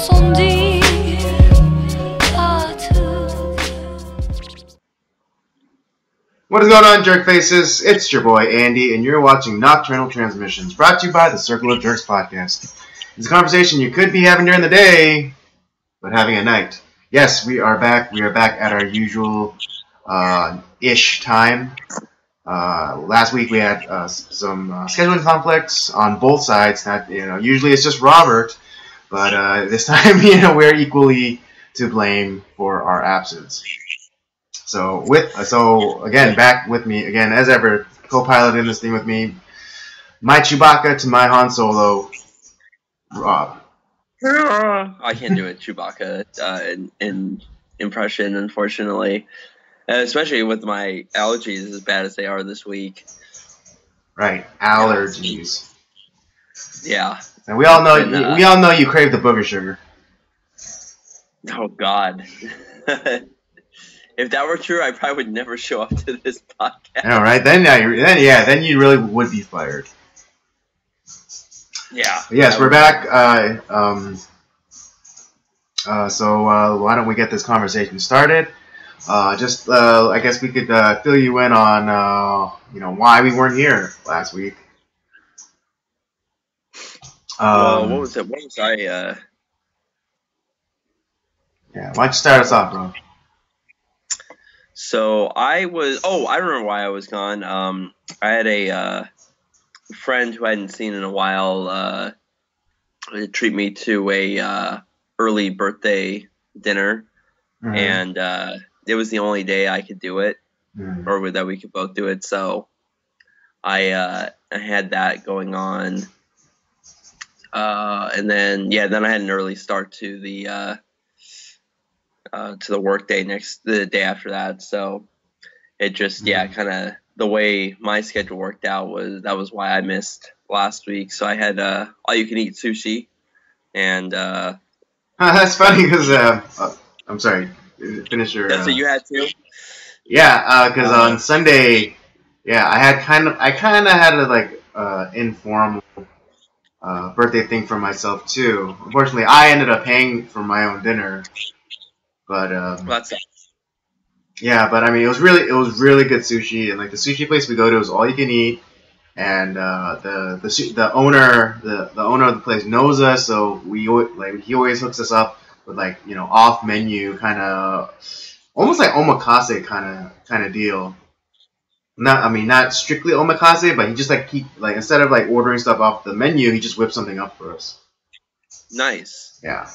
sont dits à tout. What is going on, jerk faces? It's your boy Andy, and you're watching Nocturnal Transmissions, brought to you by the Circle of Jerks podcast. It's a conversation you could be having during the day, but having at night. Yes, we are back. We are back at our usual ish time. Last week we had some scheduling conflicts on both sides. Not, usually it's just Robert, but this time, we're equally to blame for our absence. So again, back with me again as ever, co-piloting this thing with me, my Chewbacca to my Han Solo, Rob. I can't do a Chewbacca in impression, unfortunately. Especially with my allergies as bad as they are this week. Right, allergies. Yeah. And we all know you crave the booger sugar. Oh God. If that were true, I probably would never show up to this podcast. All right, then you really would be fired. Yeah. But yes, we're back. So why don't we get this conversation started? I guess we could fill you in on why we weren't here last week. What was it? Yeah, why don't you start us off, bro? So I remember why I was gone. I had a friend who I hadn't seen in a while treat me to a early birthday dinner, and it was the only day I could do it, or that we could both do it. So I had that going on, and then I had an early start to the work day the day after that. So it just kind of the way my schedule worked out was why I missed last week. So I had all you can eat sushi, and that's funny because I'm sorry. Finish your. That's what you had too. Yeah, because on Sunday, I kind of had a informal birthday thing for myself too. Unfortunately, I ended up paying for my own dinner, but that's yeah. But I mean, it was really good sushi, and like the sushi place we go to is all you can eat, and the owner of the place knows us, so he always hooks us up with off menu kind of, almost like omakase kind of deal. Not strictly omakase, but he just instead of ordering stuff off the menu, he just whips something up for us. Nice. Yeah.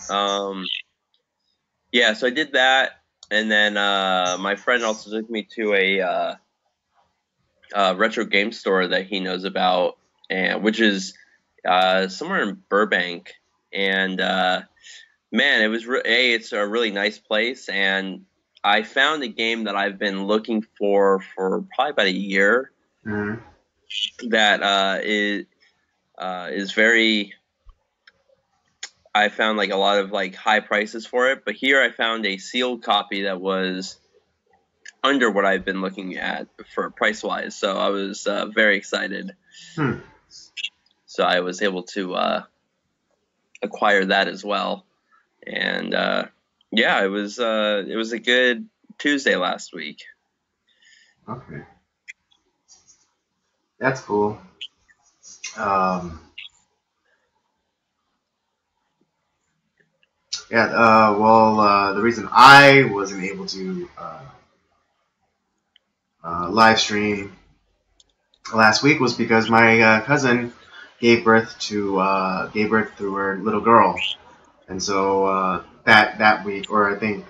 Yeah. So I did that, and then my friend also took me to a retro game store that he knows about, and which is somewhere in Burbank, and. Man, it's a really nice place, and I found a game that I've been looking for probably about a year. That is very. I found a lot of high prices for it, but here I found a sealed copy that was under what I've been looking at for price wise. So I was very excited. So I was able to acquire that as well. And it was a good Tuesday last week. Okay, that's cool. The reason I wasn't able to live stream last week was because my cousin gave birth through her little girl. And so that week, or I think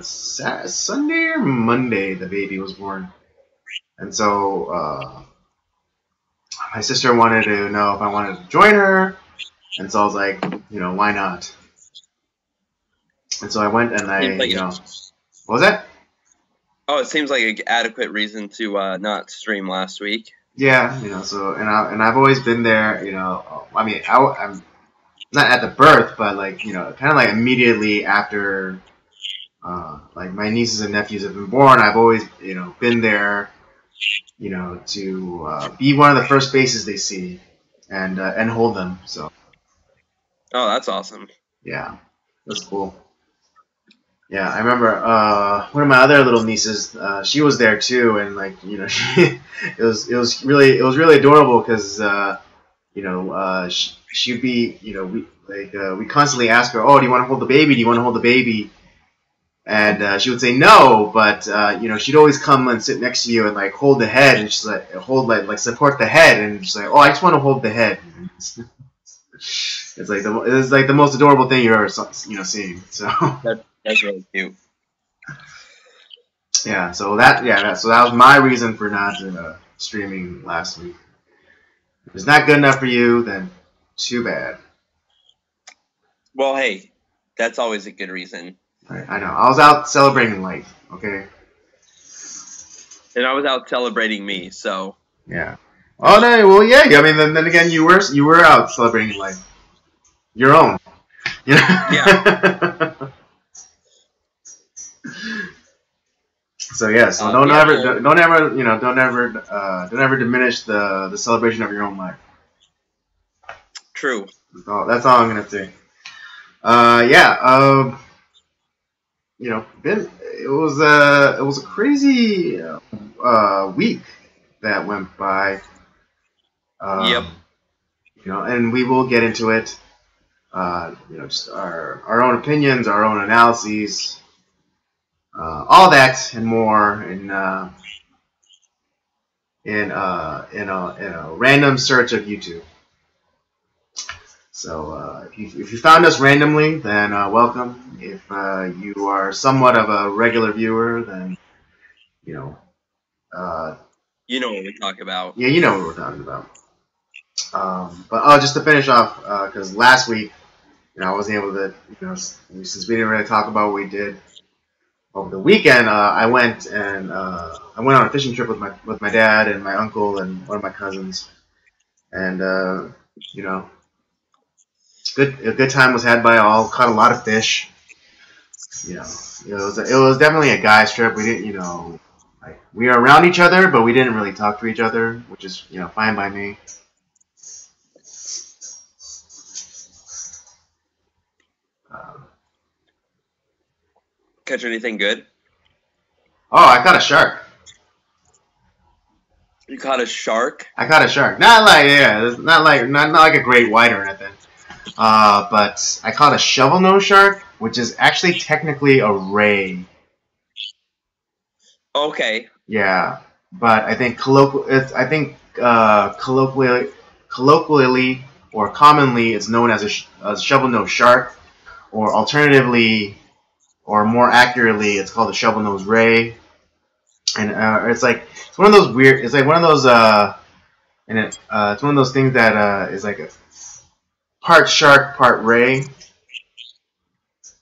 Sunday or Monday, the baby was born. And so my sister wanted to know if I wanted to join her. And so I was like, why not? And so I went and what was that? Oh, it seems like an adequate reason to not stream last week. Yeah, so and I've always been there. I'm not at the birth, but kind of immediately after, my nieces and nephews have been born. I've always, been there, to be one of the first faces they see, and hold them. So. Oh, that's awesome. Yeah. That's cool. Yeah, I remember one of my other little nieces. She was there too, and like it was really adorable because she'd be we constantly ask her, oh, do you want to hold the baby? Do you want to hold the baby? And she would say no, but she'd always come and sit next to you and like hold the head, and she's like hold like support the head, and she's like, oh, I just want to hold the head. It's like the most adorable thing you've ever seen. So That's really cute. yeah, so that was my reason for not streaming last week. If it's not good enough for you, then too bad. Well, hey, that's always a good reason. Right, I know. I was out celebrating life. Okay. And I was out celebrating me, so Yeah. Oh no. Well, yeah. I mean, then again, you were out celebrating life, your own. You know? yeah. So yeah. So don't ever diminish the celebration of your own life. True. That's all I'm gonna say. Yeah. It was a crazy week that went by. Yep. And we will get into it. Just our own opinions, our own analyses, all that and more in a random search of YouTube. So if you found us randomly, then welcome. If you are somewhat of a regular viewer, then you know, You know what we talk about. yeah, you know what we're talking about. But just to finish off, because last week, I wasn't able to, since we didn't really talk about what we did over the weekend. I went on a fishing trip with my dad and my uncle and one of my cousins, and a good time was had by all. Caught a lot of fish. It was definitely a guys trip. We didn't, like we were around each other, but we didn't really talk to each other, which is fine by me. Um, Catch anything good? oh, I caught a shark. You caught a shark? I caught a shark. Not like not like a great white or anything. But I caught a shovel nose shark, which is actually technically a ray. Okay. Yeah, but I think colloquially or commonly it's known as a shovel nose shark, or alternatively, or more accurately, it's called a shovel nose ray. And it's one of those weird. It's like one of those it's one of those things that is like a part shark, part ray,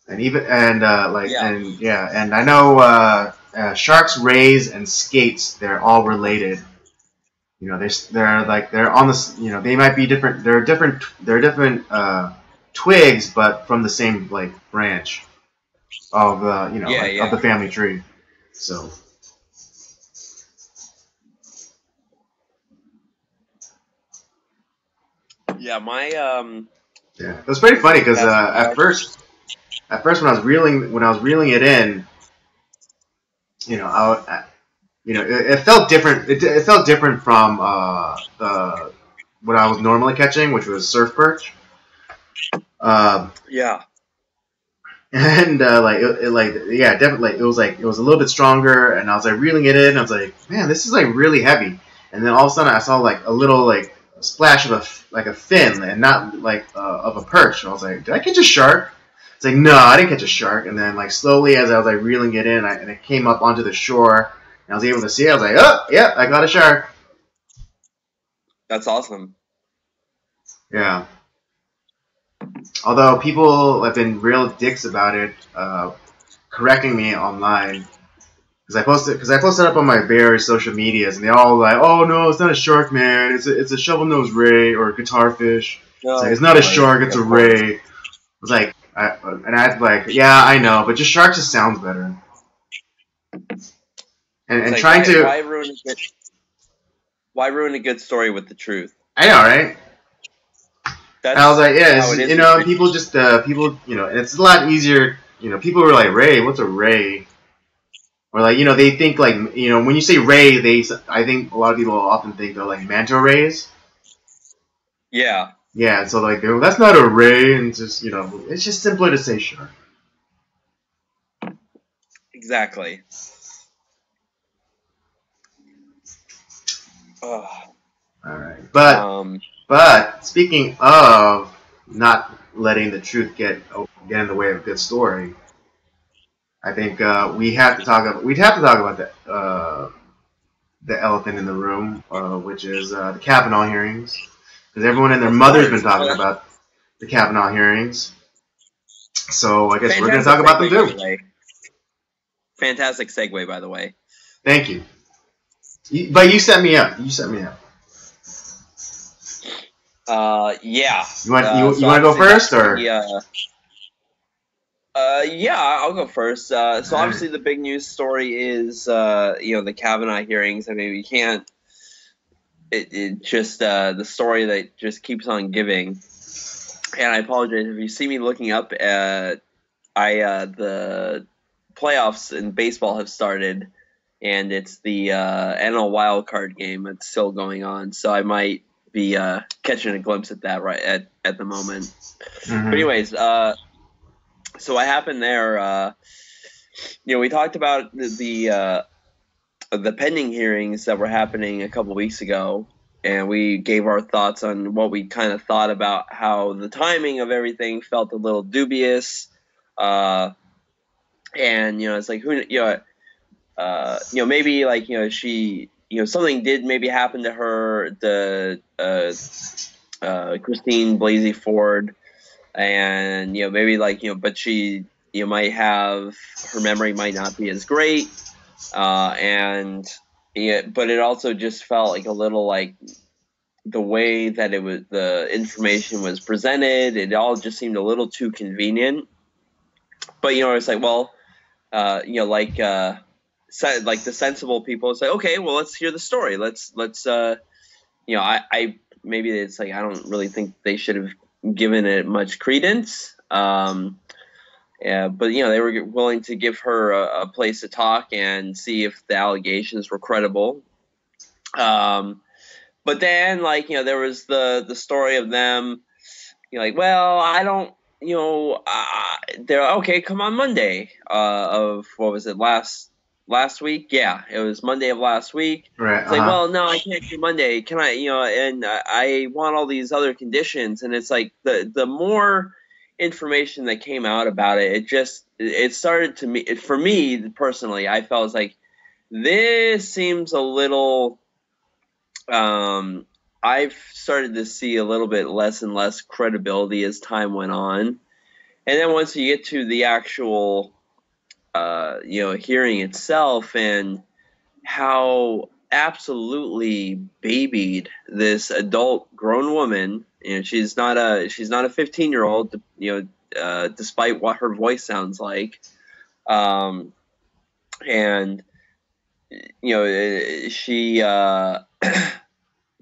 Yeah. and I know sharks, rays, and skates. They're all related. They're on this. They might be different. They're different twigs, but from the same like branch of Yeah, of yeah. the family tree. So Yeah, my yeah, it was pretty funny because that's at first when I was reeling it in, it felt different. It felt different from the what I was normally catching, which was surf perch. Um, yeah. and yeah, definitely it was a little bit stronger, and I was like reeling it in. And I was like, man, this is like really heavy. And then all of a sudden, I saw like a little like splash of a fin, and not like of a perch. And I was like, did I catch a shark? It's like, no, I didn't catch a shark. And then like slowly, as I was like reeling it in, and it came up onto the shore, and I was able to see it. I was like, oh, yeah, I got a shark. That's awesome. Yeah. Although people have been real dicks about it, correcting me online because I posted up on my various social medias, and they all like, oh no, it's not a shark, man. It's a shovel nose ray or a guitar fish. It's like, No, it's not a boy. shark, it's a Of course. ray. I was like, I'd like, yeah, I know, but just shark just sounds better. And It's like trying to, why ruin a good story with the truth? I know, right? I was That's like, yeah, how it's, it is. people just people, and it's a lot easier. People were like, Ray, what's a Ray? Or like, they think like, when you say Ray, I think a lot of people often think they're like manta rays. Yeah, Yeah, so like, that's not a Ray, and just, it's just simpler to say sure. exactly. Ugh. All right, but speaking of not letting the truth get in the way of a good story, I think we'd have to talk about the elephant in the room, which is the Kavanaugh hearings, because everyone and their Of mother's been course. talking about the Kavanaugh hearings. So I guess we're going to Fantastic talk about them segue, by too. the way. Fantastic segue, by the way. Thank you. But you set me up. You set me up. Yeah. You want So want to go obviously first, or? Yeah, I'll go first. So Alright. obviously the big news story is, the Kavanaugh hearings. I mean, we can't. It just the story that just keeps on giving. And I apologize if you see me looking up. The playoffs in baseball have started, and it's the NL wild card game that's still going on. So I might be catching a glimpse at that right at the moment. Mm-hmm. But anyways, so what happened there? We talked about the pending hearings that were happening a couple weeks ago, and we gave our thoughts on what we kind of thought about how the timing of everything felt a little dubious. And it's like maybe like she something did maybe happen to her, the Christine Blasey Ford, and maybe like but she might have, her memory might not be as great, and but it also just felt like a little like the way that the information was presented, it all just seemed a little too convenient. But it's like, well, like the sensible people say, okay, well, let's hear the story. Let's I maybe it's like I don't really think they should have given it much credence. Yeah, but they were willing to give her a place to talk and see if the allegations were credible. But then there was the story of them, like, well, I don't, they're okay. Come on Monday of what was it last week? Yeah, it was Monday of last week. Right. It's like, well, no, I can't do Monday. Can I? And I want all these other conditions. And it's like the more information that came out about it, it started to me. For me personally, I felt like this seems a little. I've started to see a little bit less and less credibility as time went on. And then once you get to the actual, hearing itself and how absolutely babied this adult grown woman, she's not a 15-year-old, despite what her voice sounds like. And, she,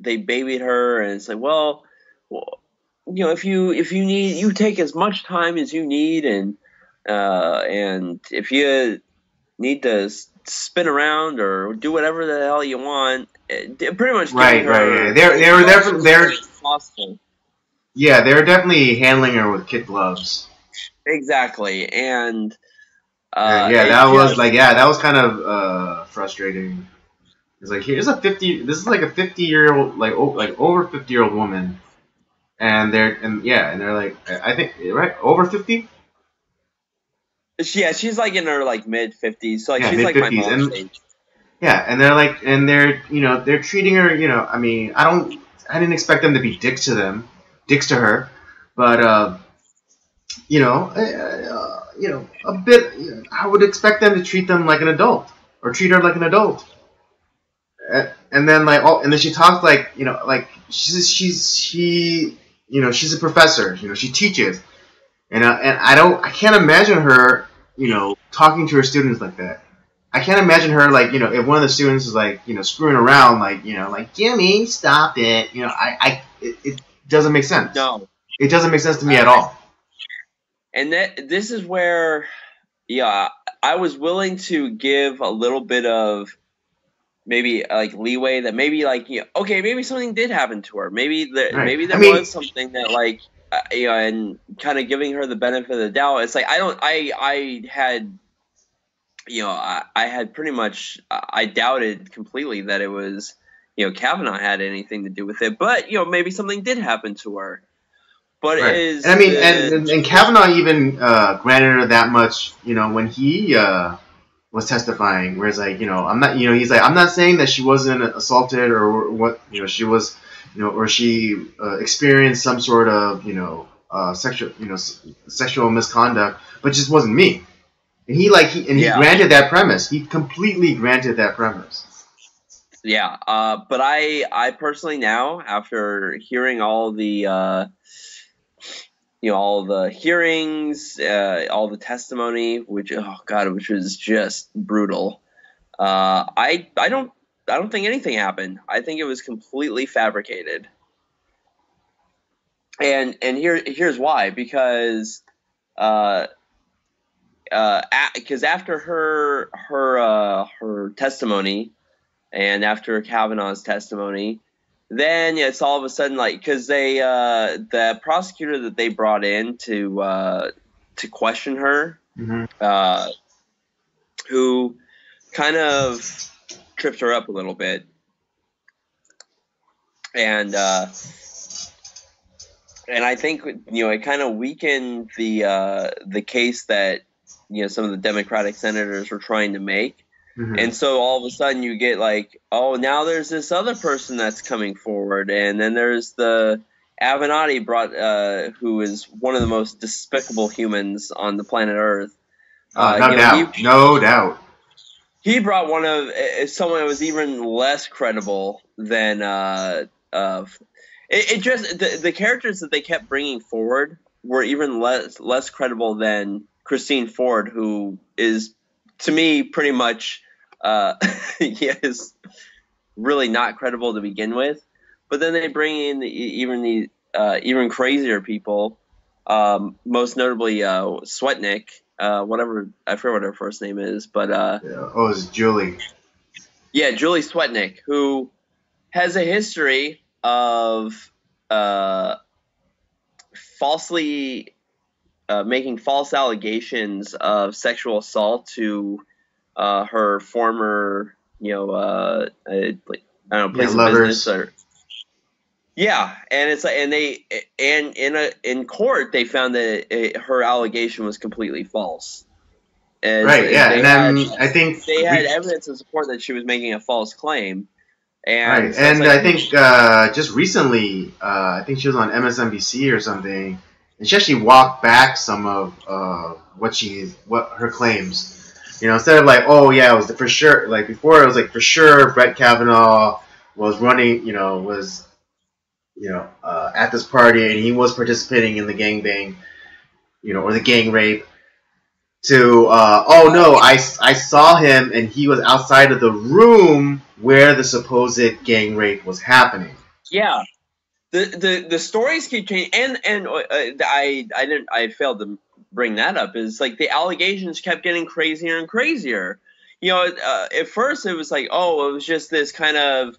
they babied her, and it's like, well, if you need, you take as much time as you need, and if you need to spin around or do whatever the hell you want, pretty much right. They were definitely possible. Yeah, they were definitely handling her with kid gloves. Exactly, and that was kind of frustrating. It's like, this is like a 50-year-old, like over 50-year-old woman, and they're like, I think, right, over 50. Yeah, she's like in her like mid 50s, so she's mid-50s, like my mom's age. Yeah, and they're like, and they're treating her, I mean, I didn't expect them to be dicks to her, but a bit. I would expect them to treat them like an adult, or treat her like an adult. And then and then she talks like she's a professor. She teaches, and I can't imagine her talking to her students like that. I can't imagine her if one of the students is screwing around like Jimmy, stop it. It doesn't make sense. No, It doesn't make sense to me at all. And this is where, yeah, I was willing to give a little bit of maybe like leeway that maybe like, okay, maybe something did happen to her. Maybe there was something that like, and kind of giving her the benefit of the doubt. It's like I had pretty much I doubted completely that it was Kava-Nah had anything to do with it, but maybe something did happen to her. But and I mean, and Kava-Nah even granted her that much, when he was testifying, whereas like, I'm not, he's like, I'm not saying that she wasn't assaulted or what, she was, or she experienced some sort of, sexual misconduct, but just wasn't me. And he granted that premise. He completely granted that premise. Yeah, but I personally now, after hearing all the all the hearings, all the testimony, which was just brutal. I don't think anything happened. I think it was completely fabricated. And here's why, because after her testimony, and after Kavanaugh's testimony, then it's all of a sudden like, because they the prosecutor that they brought in to question her, who kind of tripped her up a little bit, and I think it kind of weakened the case that some of the Democratic senators were trying to make. And so all of a sudden you get like, oh, now there's this other person that's coming forward, and then there's the Avenatti who is one of the most despicable humans on the planet Earth. No doubt. He brought someone that was even less credible than the characters that they kept bringing forward were even less credible than Christine Ford, who is, to me, pretty much is really not credible to begin with. But then they bring in even crazier people, most notably Swetnick, whatever, I forget what her first name is, but it's Julie. Yeah, Julie Swetnick, who has a history of falsely making false allegations of sexual assault to her former, place of business, or and it's like, in court they found that her allegation was completely false. I think they had evidence to support that she was making a false claim. And I think just recently, I think she was on MSNBC or something, and she actually walked back some of what her claims. Instead of like, oh yeah, it was for sure. Like before, it was like for sure Brett Kavanaugh was running, at this party, and he was participating in the gangbang, or the gang rape. To oh no, I saw him, and he was outside of the room where the supposed gang rape was happening. Yeah, the stories keep changing, and I failed to bring that up. Is like the allegations kept getting crazier and crazier. At first it was like, oh, it was just this kind of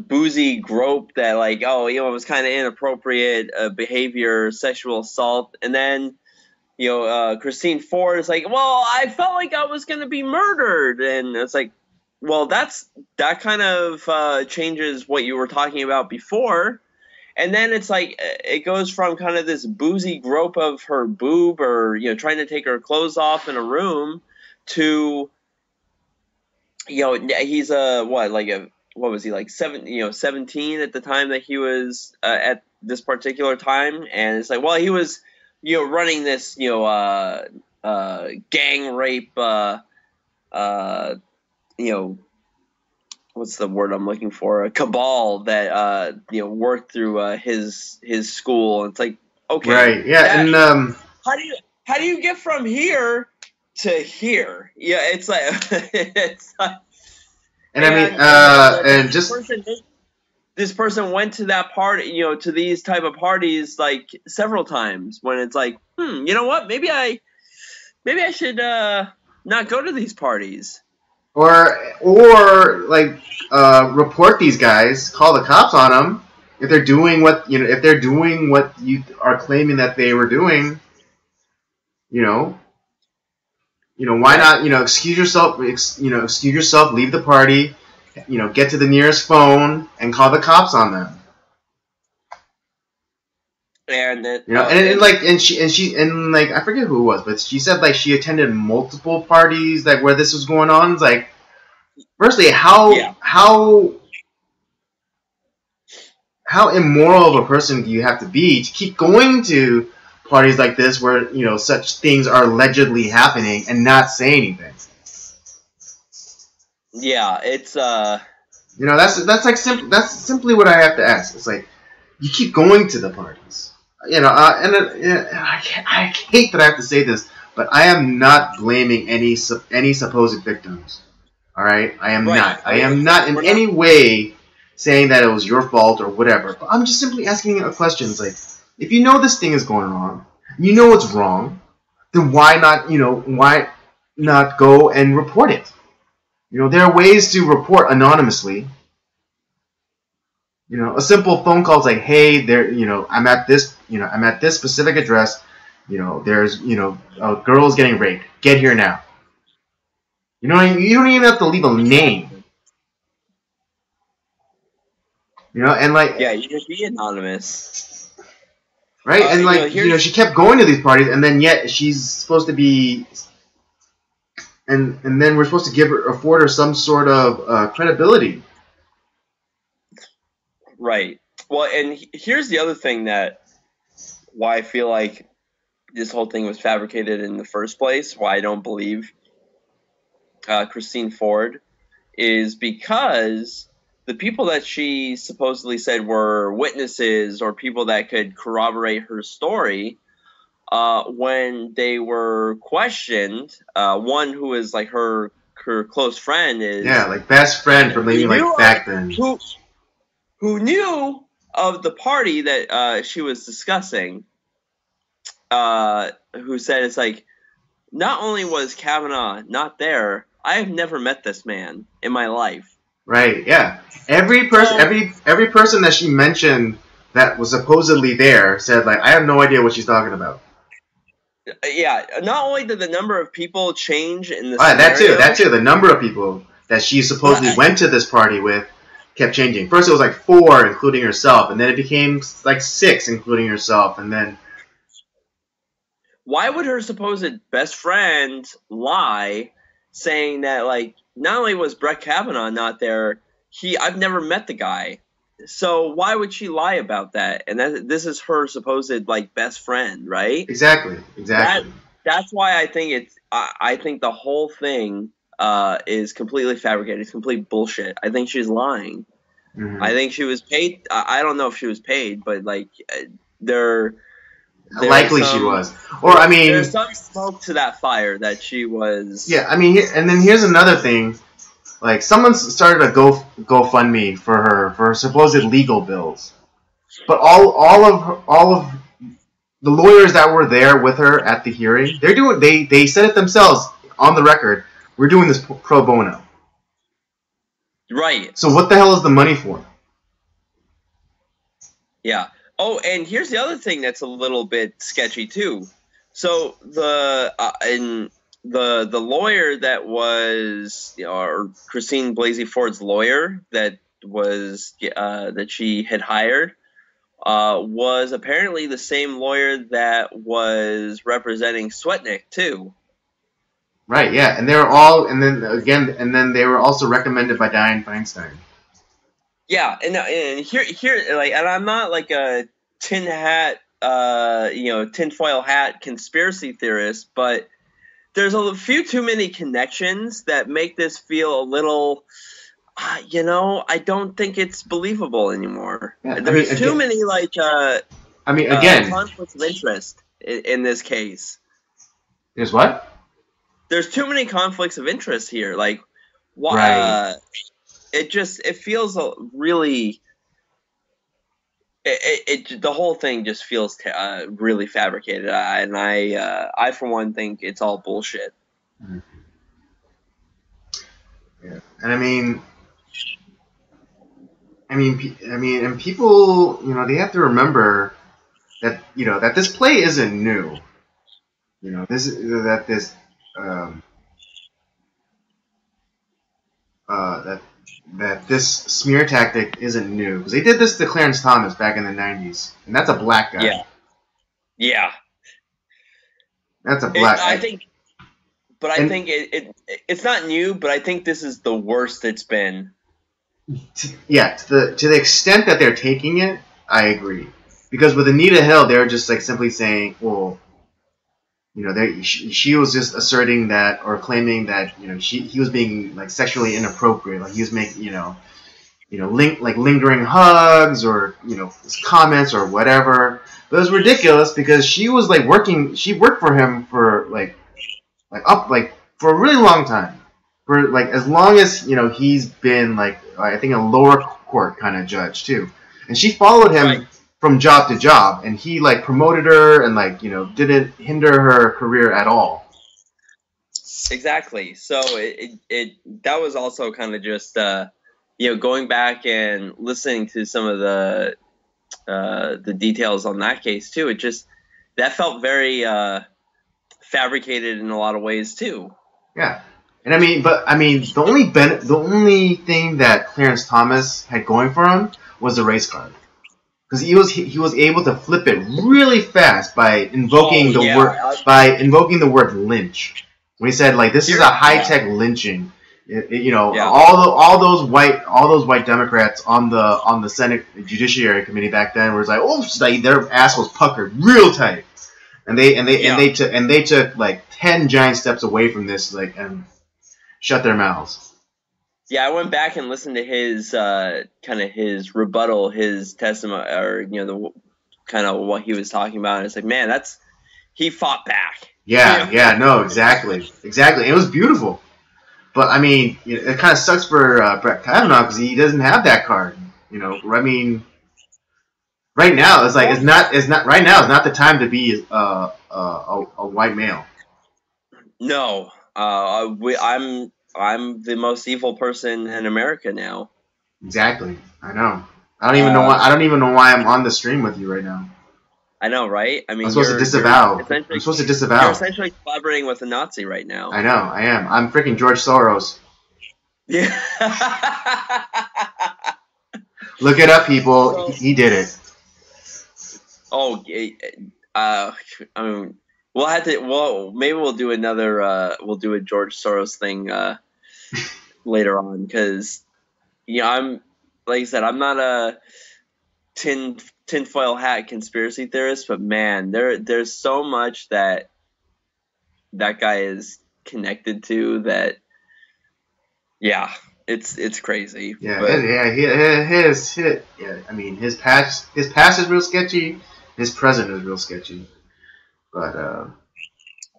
boozy grope that like, oh, it was kind of inappropriate behavior, sexual assault, and then Christine Ford is like, well, I felt like I was going to be murdered. And it's like, well, that kind of changes what you were talking about before. And then it's like, it goes from kind of this boozy grope of her boob, or, trying to take her clothes off in a room, to, he's what was he, like 17 at the time that he was at this particular time. And it's like, well, he was, running this, gang rape, what's the word I'm looking for? A cabal that, worked through his school. And it's like, okay, right, yeah, and how do you get from here to here? Yeah, it's like, and I mean, and just. this person went to that party, to these type of parties like several times. When it's like, you know what? Maybe I should not go to these parties. Or like report these guys, call the cops on them if they're doing what if they're doing what you are claiming that they were doing. Why not? Excuse yourself. Excuse yourself. Leave the party. Get to the nearest phone and call the cops on them. And I forget who it was, but she said like she attended multiple parties like where this was going on. It's like, firstly, how immoral of a person do you have to be to keep going to parties like this where such things are allegedly happening and not say anything? Yeah, it's that's simply what I have to ask. It's like, you keep going to the parties, I hate that I have to say this, but I am not blaming any supposed victims. All right, I am not. I am not in any way saying that it was your fault or whatever. But I'm just simply asking a question. It's like, if you know this thing is going on, you know it's wrong, then why not go and report it? There are ways to report anonymously. A simple phone call is like, hey, I'm at this specific address. There's, a girl's getting raped. Get here now. You don't even have to leave a name. And like, yeah, you just be anonymous, right? And like, she kept going to these parties, and then yet she's supposed to be, and then we're supposed to afford her some sort of credibility. Right. Well, and here's the other thing why I feel like this whole thing was fabricated in the first place, why I don't believe Christine Ford, is because the people that she supposedly said were witnesses or people that could corroborate her story, when they were questioned, one who is like her close friend is... Yeah, like best friend from maybe like back then. Who knew of the party that she was discussing, who said it's like, not only was Kava-Nah not there, I have never met this man in my life. Right, yeah. Every person that she mentioned that was supposedly there said, like, I have no idea what she's talking about. Yeah, not only did the number of people change in the scenario, that too. The number of people that she supposedly went to this party with kept changing. First it was like 4, including herself, and then it became like 6, including herself, and then... Why would her supposed best friend lie, saying that, like, not only was Brett Kavanaugh not there, I've never met the guy. So why would she lie about that? And this is her supposed, like, best friend, right? Exactly. That's why I think I think the whole thing is completely fabricated. It's complete bullshit. I think she's lying. Mm-hmm. I think she was paid. I don't know if she was paid, but like likely she was. Or I mean, there's some smoke to that fire that she was. Yeah, I mean, and then here's another thing. Like, someone started a GoFundMe for her supposed legal bills, but all of the lawyers that were there with her at the hearing, they said it themselves on the record. We're doing this pro bono. Right. So what the hell is the money for? Yeah. Oh, and here's the other thing that's a little bit sketchy too. So the lawyer that was, or Christine Blasey Ford's lawyer that was that she had hired, was apparently the same lawyer that was representing Swetnick too. Right, yeah, and they were all, and then they were also recommended by Dianne Feinstein. Yeah, and here, like, and I'm not like a tinfoil hat conspiracy theorist, but there's a few too many connections that make this feel a little, I don't think it's believable anymore. Yeah, there's too many conflicts of interest in this case. There's what? There's too many conflicts of interest here. Like, why? Right. It feels really the whole thing just feels really fabricated, and I for one think it's all bullshit. Yeah, and and people, they have to remember that that this play isn't new. This um, that this smear tactic isn't new because they did this to Clarence Thomas back in the '90s, and that's a black guy. Yeah. That's a black. I think it's not new, but I think this is the worst it's been. To the extent that they're taking it, I agree. Because with Anita Hill, they're just like simply saying, well, she was just asserting that or claiming that he was being like sexually inappropriate, like he was making lingering hugs or comments or whatever. But it was ridiculous because she was like working. She worked for him for for a really long time, for like as long as he's been like I think a lower court kind of judge too, and she followed him from job to job, and he like promoted her and didn't hinder her career at all. Exactly. So that was also kind of just going back and listening to some of the details on that case too. It just that felt very fabricated in a lot of ways too. Yeah, and the only thing that Clarence Thomas had going for him was the race card, because he was able to flip it really fast by invoking the word lynch. When he said like this is a high tech lynching, all those white Democrats on the Senate Judiciary Committee back then was like, oh, their ass was puckered real tight. And they took like 10 giant steps away from this, and shut their mouths. Yeah, I went back and listened to his kind of his rebuttal, his testimony, or the kind of what he was talking about. And it's like, man, he fought back. Yeah, no, exactly. It was beautiful, but it kind of sucks for Brett Kavanaugh because he doesn't have that card. Right now, it's not the time to be a white male. No, I'm the most evil person in America now. Exactly, I know. I don't even know why I'm on the stream with you right now. I know, right? I'm supposed to disavow. You're essentially collaborating with a Nazi right now. I know, I am. I'm freaking George Soros. Yeah. Look it up, people. He did it. Oh, we'll have to. Well, maybe we'll do another. We'll do a George Soros thing later on because, I'm like I said, I'm not a tinfoil hat conspiracy theorist, but man, there's so much that guy is connected to that. Yeah, it's crazy. Yeah, his past is real sketchy. His present is real sketchy, but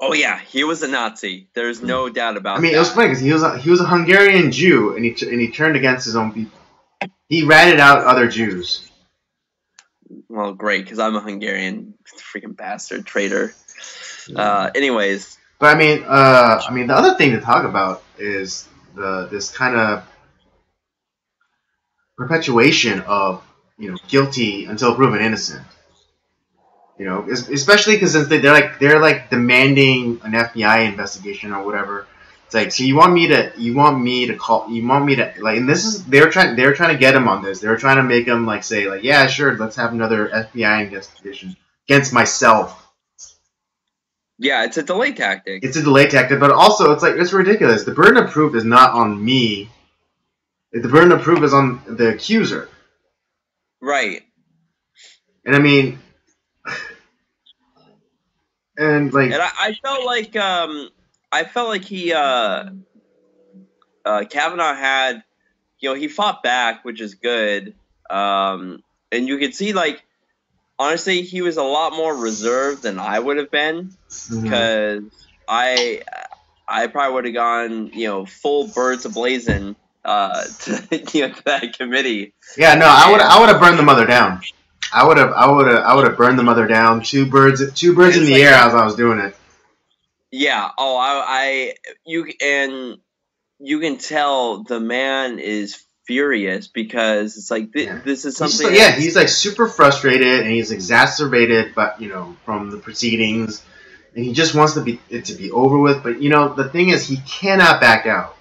oh yeah, he was a Nazi. There's no doubt about that. It was funny because he was a Hungarian Jew, and he turned against his own people. He ratted out other Jews. Well, great, because I'm a Hungarian, freaking bastard, traitor. Anyways, but the other thing to talk about is this kind of perpetuation of guilty until proven innocent. Especially because they're like demanding an FBI investigation or whatever. It's like, so you want me to like, and they're trying to get him on this. They're trying to make him like say like, yeah, sure, let's have another FBI investigation against myself. Yeah, it's a delay tactic. But also it's ridiculous. The burden of proof is not on me. The burden of proof is on the accuser. Right. And and I felt like he Kavanaugh had, he fought back, which is good. And you could see honestly, he was a lot more reserved than I would have been, because I probably would have gone, full birds ablazing to that committee. Yeah, no, I would have burned the mother down. I would have burned the mother down. Two birds in the like, air as I was doing it. Yeah. Oh, you can tell the man is furious because it's like this is something. He's like super frustrated and he's exacerbated, but from the proceedings, and he just wants it to be over with. But the thing is, he cannot back out.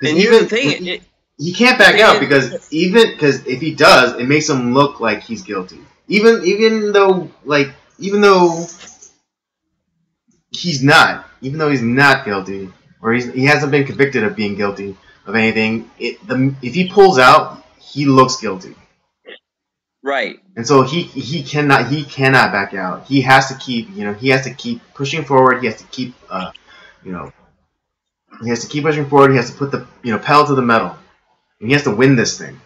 And here's the thing. He can't back out because if he does, it makes him look like he's guilty. Even though he's not. Even though he's not guilty, or he hasn't been convicted of being guilty of anything, if he pulls out, he looks guilty. Right. And so he cannot back out. He has to keep pushing forward. He has to keep pushing forward. He has to put the pedal to the metal. And he has to win this thing.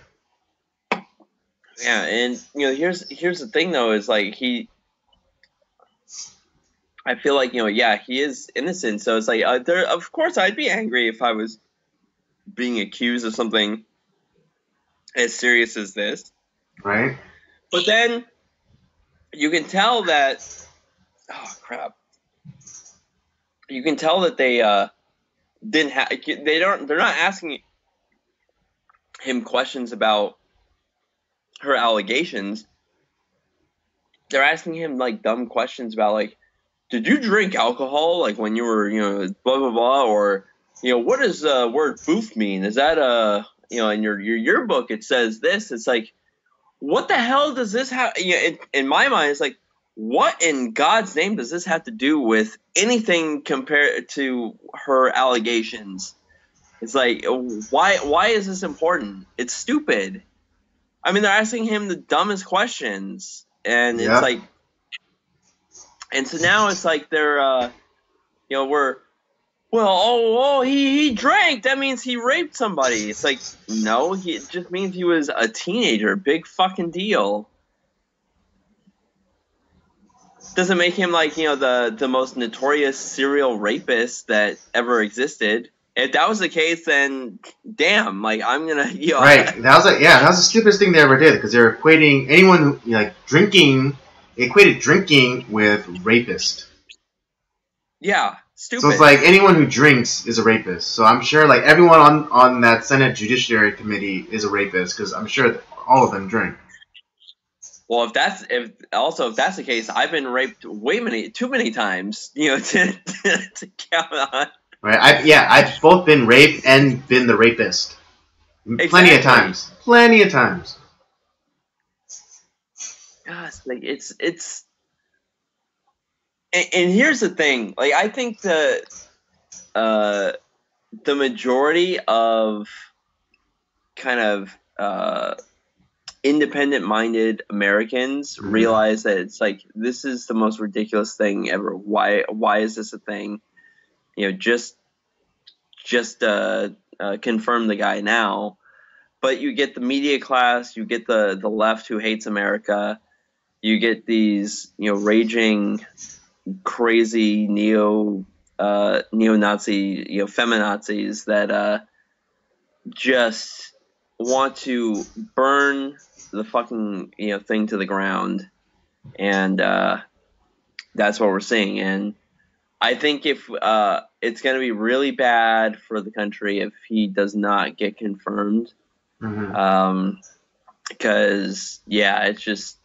Yeah, and here's the thing though, is like I feel like he is innocent, so it's like of course I'd be angry if I was being accused of something as serious as this. Right. But then you can tell that you can tell that they they're not asking him questions about her allegations. They're asking him like dumb questions about like, did you drink alcohol like when you were blah blah blah, or what does the word boof mean? Is that in your yearbook it says this? It's like, what the hell does this have? In my mind, it's like, what in God's name does this have to do with anything compared to her allegations? It's like, why is this important? It's stupid. I mean, they're asking him the dumbest questions, and it's like, and so now it's like they're, he drank. That means he raped somebody. It's like, no, it just means he was a teenager. Big fucking deal. Doesn't make him like, the most notorious serial rapist that ever existed. If that was the case, then damn, like I'm gonna, Right. That was the stupidest thing they ever did, because they're equating anyone who drinking. They equated drinking with rapist. Yeah, stupid. So it's like anyone who drinks is a rapist. So I'm sure like everyone on that Senate Judiciary Committee is a rapist, because I'm sure that all of them drink. Well, if that's the case, I've been raped too many times, to count on. Right. I've both been raped and been the rapist. Exactly. Plenty of times. Gosh, like it's. And here's the thing, like I think the majority of kind of independent-minded Americans realize that it's like, this is the most ridiculous thing ever. Why is this a thing? Just confirm the guy now. But you get the media class, you get the left who hates America, you get these raging, crazy neo-Nazi feminazis that just want to burn the fucking thing to the ground, and that's what we're seeing. And I think if it's going to be really bad for the country if he does not get confirmed, because it's just,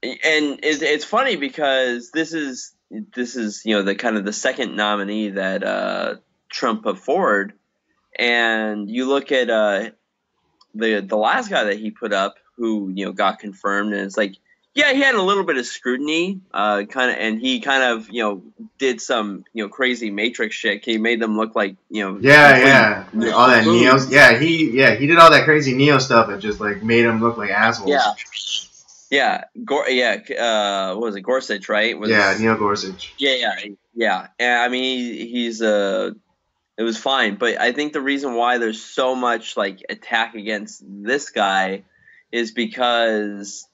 and it's funny because this is the kind of the second nominee that Trump put forward, and you look at the last guy that he put up who got confirmed, and it's like, yeah, he had a little bit of scrutiny, and he kind of did some crazy Matrix shit. He made them look like all that Neo. He did all that crazy Neo stuff and just like made them look like assholes. What was it, Gorsuch, right? Neil Gorsuch. Yeah. And I mean, he's it was fine, but I think the reason why there's so much like attack against this guy is because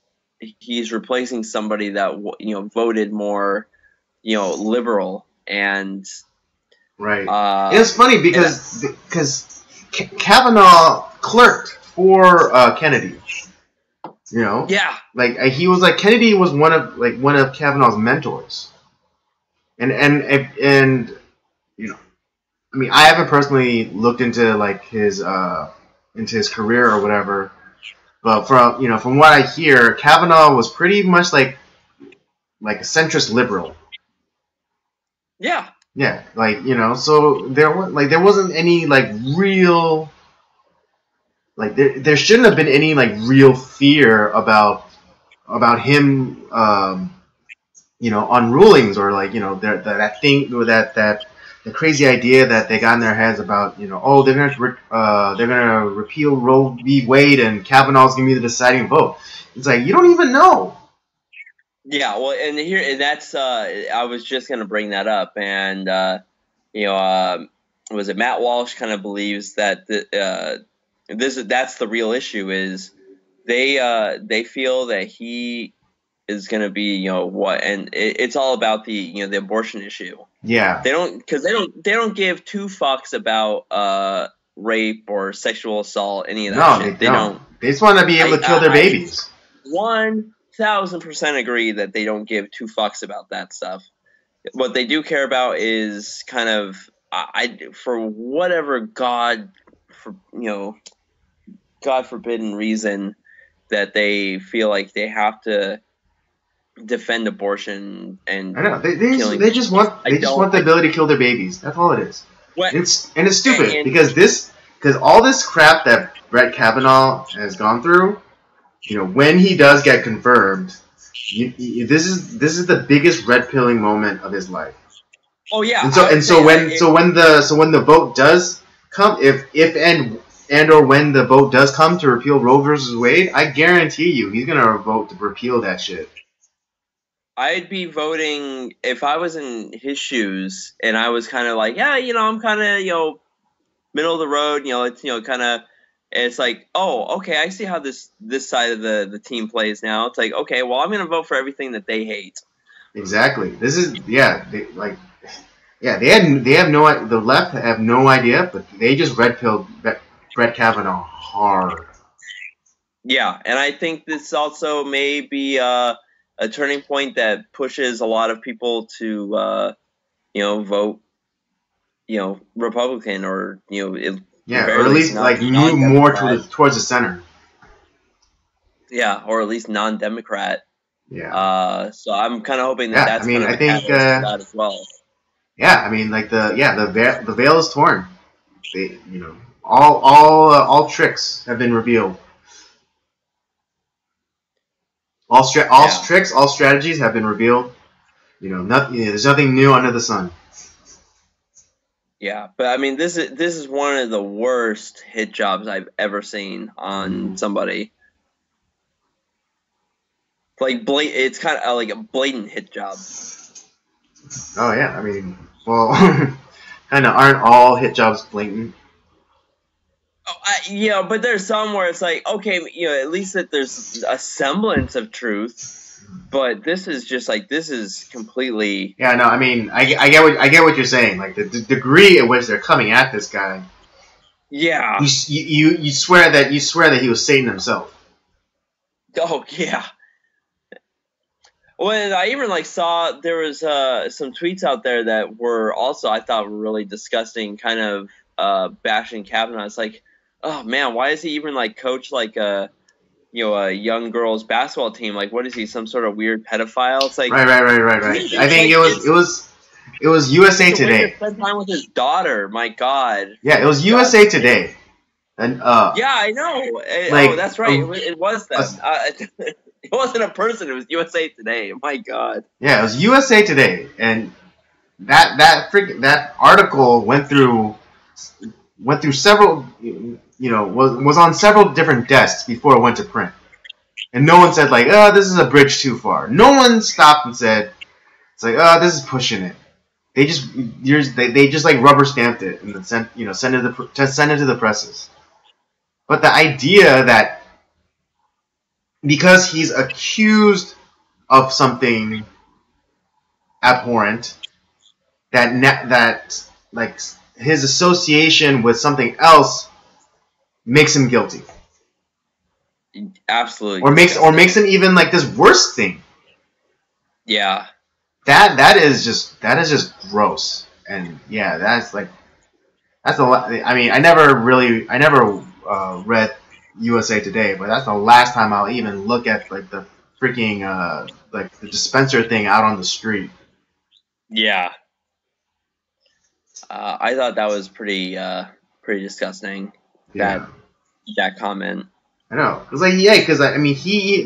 he's replacing somebody that voted more liberal, and right. It's funny because Kavanaugh clerked for Kennedy. You know, Yeah. like he was like Kennedy was one of Kavanaugh's mentors, and you know, I mean, I haven't personally looked into like into his career or whatever, but from what I hear, Kavanaugh was pretty much like a centrist liberal. Yeah. Yeah, so there wasn't any like real there shouldn't have been any like real fear about him on rulings or that thing or that the crazy idea that they got in their heads about they're gonna repeal Roe v. Wade and Kavanaugh's gonna be the deciding vote. It's like you don't even know. Yeah, well, and that's I was just gonna bring that up, and was it Matt Walsh kind of believes that that's the real issue is they feel that he is gonna be and it's all about the the abortion issue. Yeah, they don't give two fucks about rape or sexual assault, any of that shit. They don't. They just want to be able to kill their babies. 1000% agree that they don't give two fucks about that stuff. What they do care about is kind of for whatever God forbidden reason that they feel like they have to defend abortion and I know they just want the ability to kill their babies. That's all it is. It's stupid because all this crap that Brett Kavanaugh has gone through. When he does get confirmed, this is the biggest red pilling moment of his life. Oh yeah. And so when the vote does come, if and or when the vote does come to repeal Roe versus Wade, I guarantee you he's gonna vote to repeal that shit. I'd be voting if I was in his shoes and I was kind of like, yeah, I'm kind of middle of the road, it's kind of. It's like, oh, okay, I see how this side of the team plays now. It's like, okay, well, I'm going to vote for everything that they hate. Exactly. This is they have the left have no idea, but they just red pilled Brett Kavanaugh hard. Yeah, and I think this also may be a turning point that pushes a lot of people to vote Republican or yeah, or at least move more towards the center. Yeah, or at least non-Democrat. Yeah. So I'm kind of hoping that's kind of a catalyst for that as well. Yeah, I mean, the veil is torn. All tricks have been revealed. All tricks, all strategies have been revealed. There's nothing new under the sun. Yeah, but I mean, this is one of the worst hit jobs I've ever seen on somebody. It's kind of like a blatant hit job. Oh yeah, I mean, well, kind of aren't all hit jobs blatant? Oh, but there's some where it's like, okay, at least that there's a semblance of truth. But this is just this is completely. Yeah, no, I mean, I get what you're saying. Like the degree at which they're coming at this guy. Yeah. You swear that he was Satan himself. Oh yeah. Well, I even saw there was some tweets out there that were also I thought were really disgusting, kind of bashing Kavanaugh. It's like, oh man, why is he even coach a young girls basketball team? What is he, some sort of weird pedophile? It's like right. I think it was USA Today. Spend time with his daughter. My God. Yeah, it was USA Today. And yeah, I know. Oh, that's right. It was them. It wasn't a person. It was USA Today. My God. Yeah, it was USA Today, and that article went through several. Was on several different desks before it went to print. And no one said this is a bridge too far. No one stopped and said, it's this is pushing it. They just rubber stamped it and then sent it to the presses. But the idea that because he's accused of something abhorrent, that his association with something else makes him guilty. absolutely or disgusting. makes him even like this worse thing. Yeah. That is just gross. And yeah, that's a lot. I mean, I never read USA Today, but that's the last time I'll even look at like the freaking like the dispenser thing out on the street. Yeah. I thought that was pretty disgusting. Yeah, That comment. I know. Cause I mean he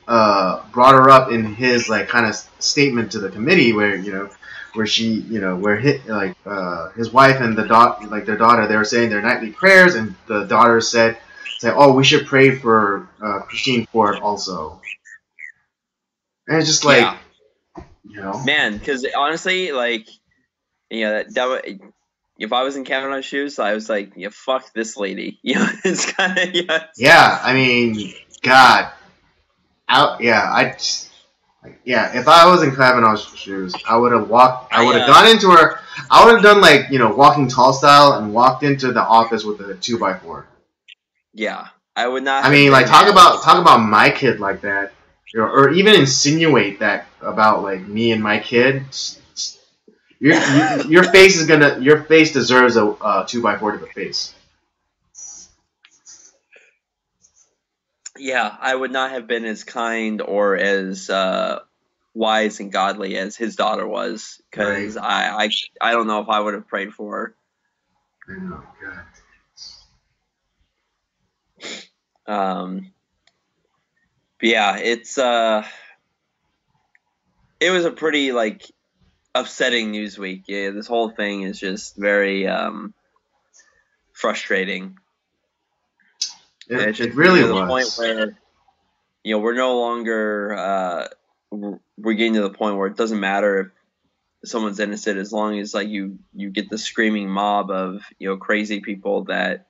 brought her up in his like kind of statement to the committee where where she where his wife and their daughter, they were saying their nightly prayers, and the daughter said oh, we should pray for Christine Ford also. And it's just like, Man, because honestly, like, if I was in Kavanaugh's shoes, I was like, fuck this lady. It's kind of yeah. I mean, God, if I was in Kavanaugh's shoes, I would have walked. I would have gone into her. I would have done like walking tall style and walked into the office with a 2x4. Yeah, I would not. I mean, like talk about my kid like that, or even insinuate that about like me and my kid. Your face deserves a 2x4 to the face. Yeah, I would not have been as kind or as wise and godly as his daughter was, because I don't know if I would have prayed for her. I know, God. But yeah, it was a pretty like upsetting news week. Yeah, this whole thing is just very frustrating. It really to the was. point where we're no longer we're getting to the point where it doesn't matter if someone's innocent, as long as like you get the screaming mob of crazy people that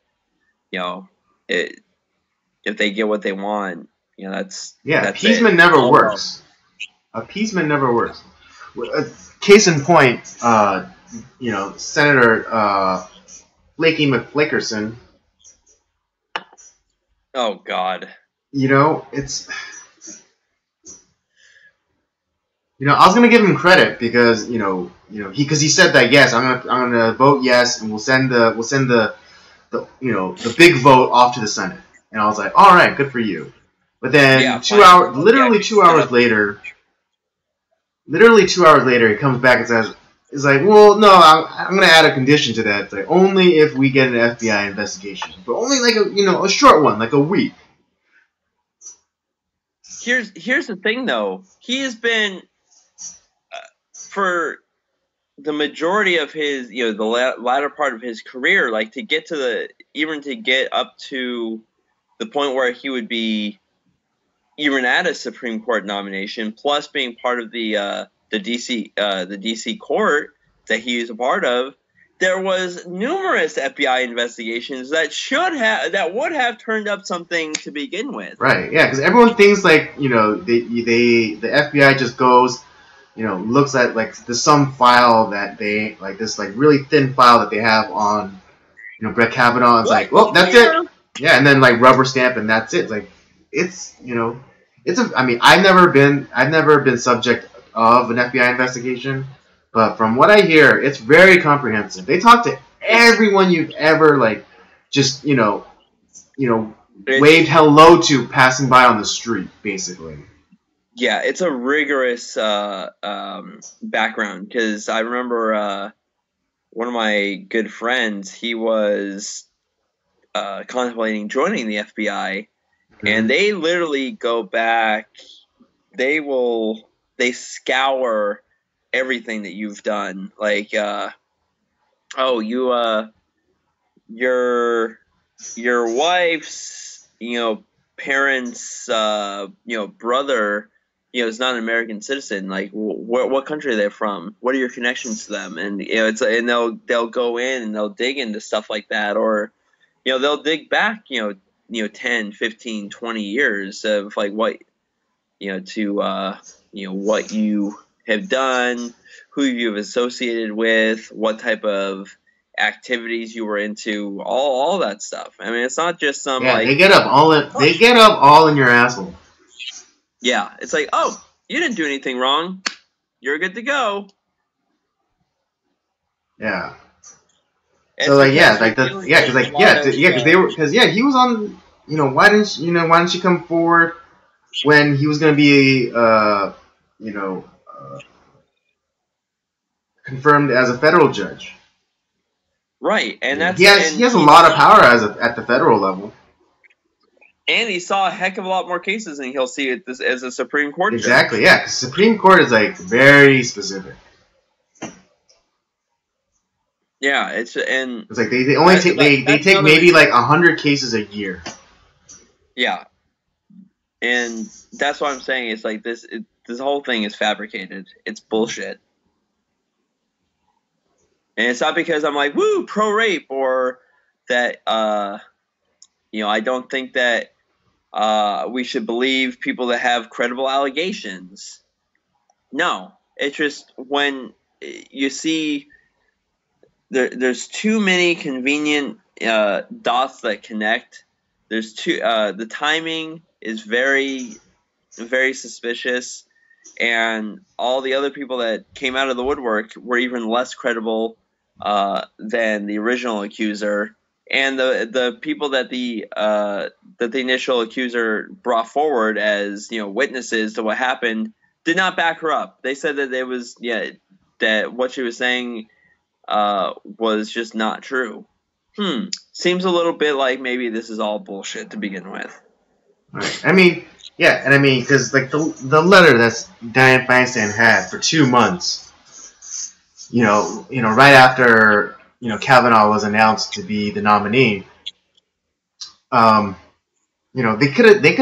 if they get what they want, that's appeasement never works. Appeasement never works. Case in point, Senator Flaky McFlickerson. Oh God. It's. I was gonna give him credit because he said that yes, I'm gonna vote yes, and we'll send the big vote off to the Senate, and I was like, all right, good for you. But then 2 hours, literally 2 hours later, he comes back and says, "It's like, well, no, I'm gonna add a condition to that. It's like only if we get an FBI investigation, but only like a short one, like a week." Here's the thing, though. He has been for the majority of his, the latter part of his career, like to get up to the point where he would be even at a Supreme Court nomination, plus being part of the DC court that he is a part of. There was numerous FBI investigations that would have turned up something to begin with. Right. Yeah, because everyone thinks like the FBI just goes, looks at like some file that they like this like really thin file that they have on Brett Kavanaugh. It's like, well, that's it. Yeah, and then like rubber stamp and that's it. Like it's I mean I've never been subject of an FBI investigation. But from what I hear, it's very comprehensive. They talk to everyone you've ever just waved hello to passing by on the street, basically. Yeah, it's a rigorous background, because I remember one of my good friends, he was contemplating joining the FBI, and they literally go back. They scour everything that you've done, like your wife's parents brother is not an American citizen. Like what country are they from? What are your connections to them? And they'll go in and they'll dig into stuff like that, or they'll dig back 10, 15, 20 years of like what to what you have done, who you've associated with, what type of activities you were into, all that stuff. I mean, it's not just some Yeah, like they get up all in your asshole. yeah, it's like, oh, you didn't do anything wrong, you're good to go. Yeah. It's So like because like you're the dealing yeah with because a lot of because they were because he was on why didn't she come forward when he was gonna be confirmed as a federal judge. right, and He that's has a lot of power at the federal level. and he saw a heck of a lot more cases than he'll see at this as a Supreme Court judge. Exactly, yeah. Because Supreme Court is like very specific. Yeah, it's like they only take they take maybe like 100 cases a year. Yeah, and that's what I'm saying. It's like this whole thing is fabricated. It's bullshit. And it's not because I'm like, woo, pro rape, or that, I don't think that we should believe people that have credible allegations. No, it's just when you see there's too many convenient dots that connect. There's the timing is very, very suspicious, and all the other people that came out of the woodwork were even less credible than the original accuser, and the people that the initial accuser brought forward as witnesses to what happened did not back her up. They said that it was that what she was saying was just not true. Seems a little bit like maybe this is all bullshit to begin with. Right. I mean, yeah, and I mean because like the letter that Dianne Feinstein had for 2 months. Right after Kavanaugh was announced to be the nominee, they could have they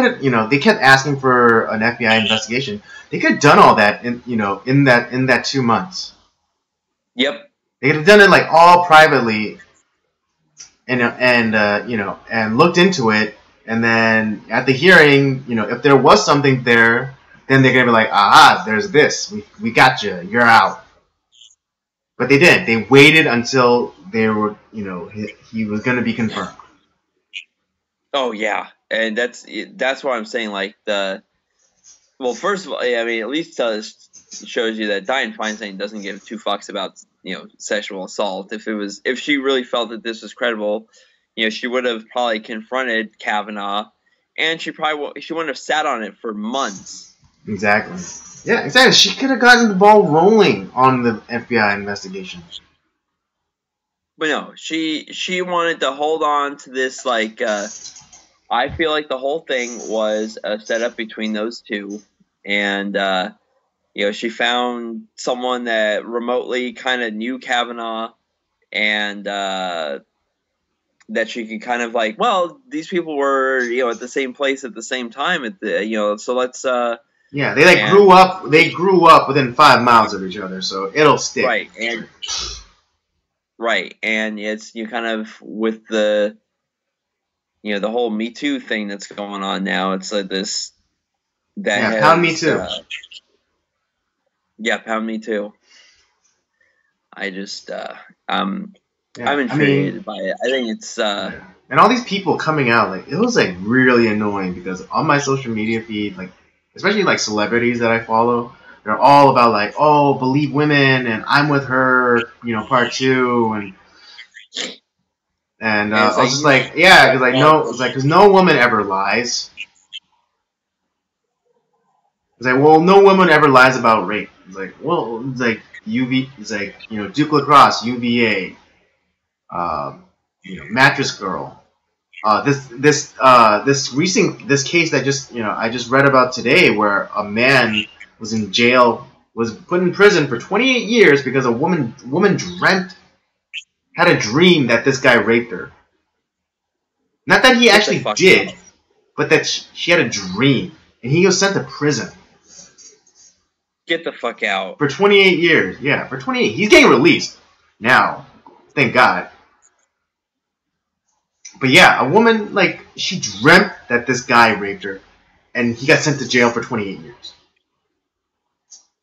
kept asking for an FBI investigation. They could have done all that in that 2 months. Yep. They could have done it like all privately, and looked into it, and then at the hearing, if there was something there, then they're gonna be like, aha, there's this, we got you, you're out. But they didn't. They waited until they were, he was going to be confirmed. Oh yeah, and that's what I'm saying. Like first of all, I mean, at least shows you that Dianne Feinstein doesn't give two fucks about sexual assault. If she really felt that this was credible, she would have probably confronted Kavanaugh, and she wouldn't have sat on it for months. Exactly. Yeah, exactly. She could have gotten the ball rolling on the FBI investigation. But no, she wanted to hold on to this. Like, I feel like the whole thing was a setup between those two, and she found someone that remotely kind of knew Kavanaugh, and that she could kind of like, well, these people were at the same place at the same time at the so let's. Yeah, they grew up. They grew up within 5 miles of each other, so it'll stick. Right, and it's kind of with the the whole Me Too thing that's going on now. It's like this pound me too. Pound me too. I just I'm infuriated by it. I think it's and all these people coming out, like, it was like really annoying because on my social media feed, like, especially like celebrities that I follow, they're all about like, oh, believe women, and I'm with her, part 2, and I was just like, yeah, because like no, it's like because no woman ever lies. It's like, well, no woman ever lies about rape. It's like, well, it's like it's like Duke Lacrosse, UVA, Mattress Girl. This case that I just read about today, where a man was in jail, was put in prison for 28 years because a woman had a dream that this guy raped her. Not that he actually did, but that she had a dream, and he was sent to prison. Get the fuck out. For 28 years. Yeah, for 28. He's getting released now. Thank God. But yeah, a woman, like, she dreamt that this guy raped her, and he got sent to jail for 28 years.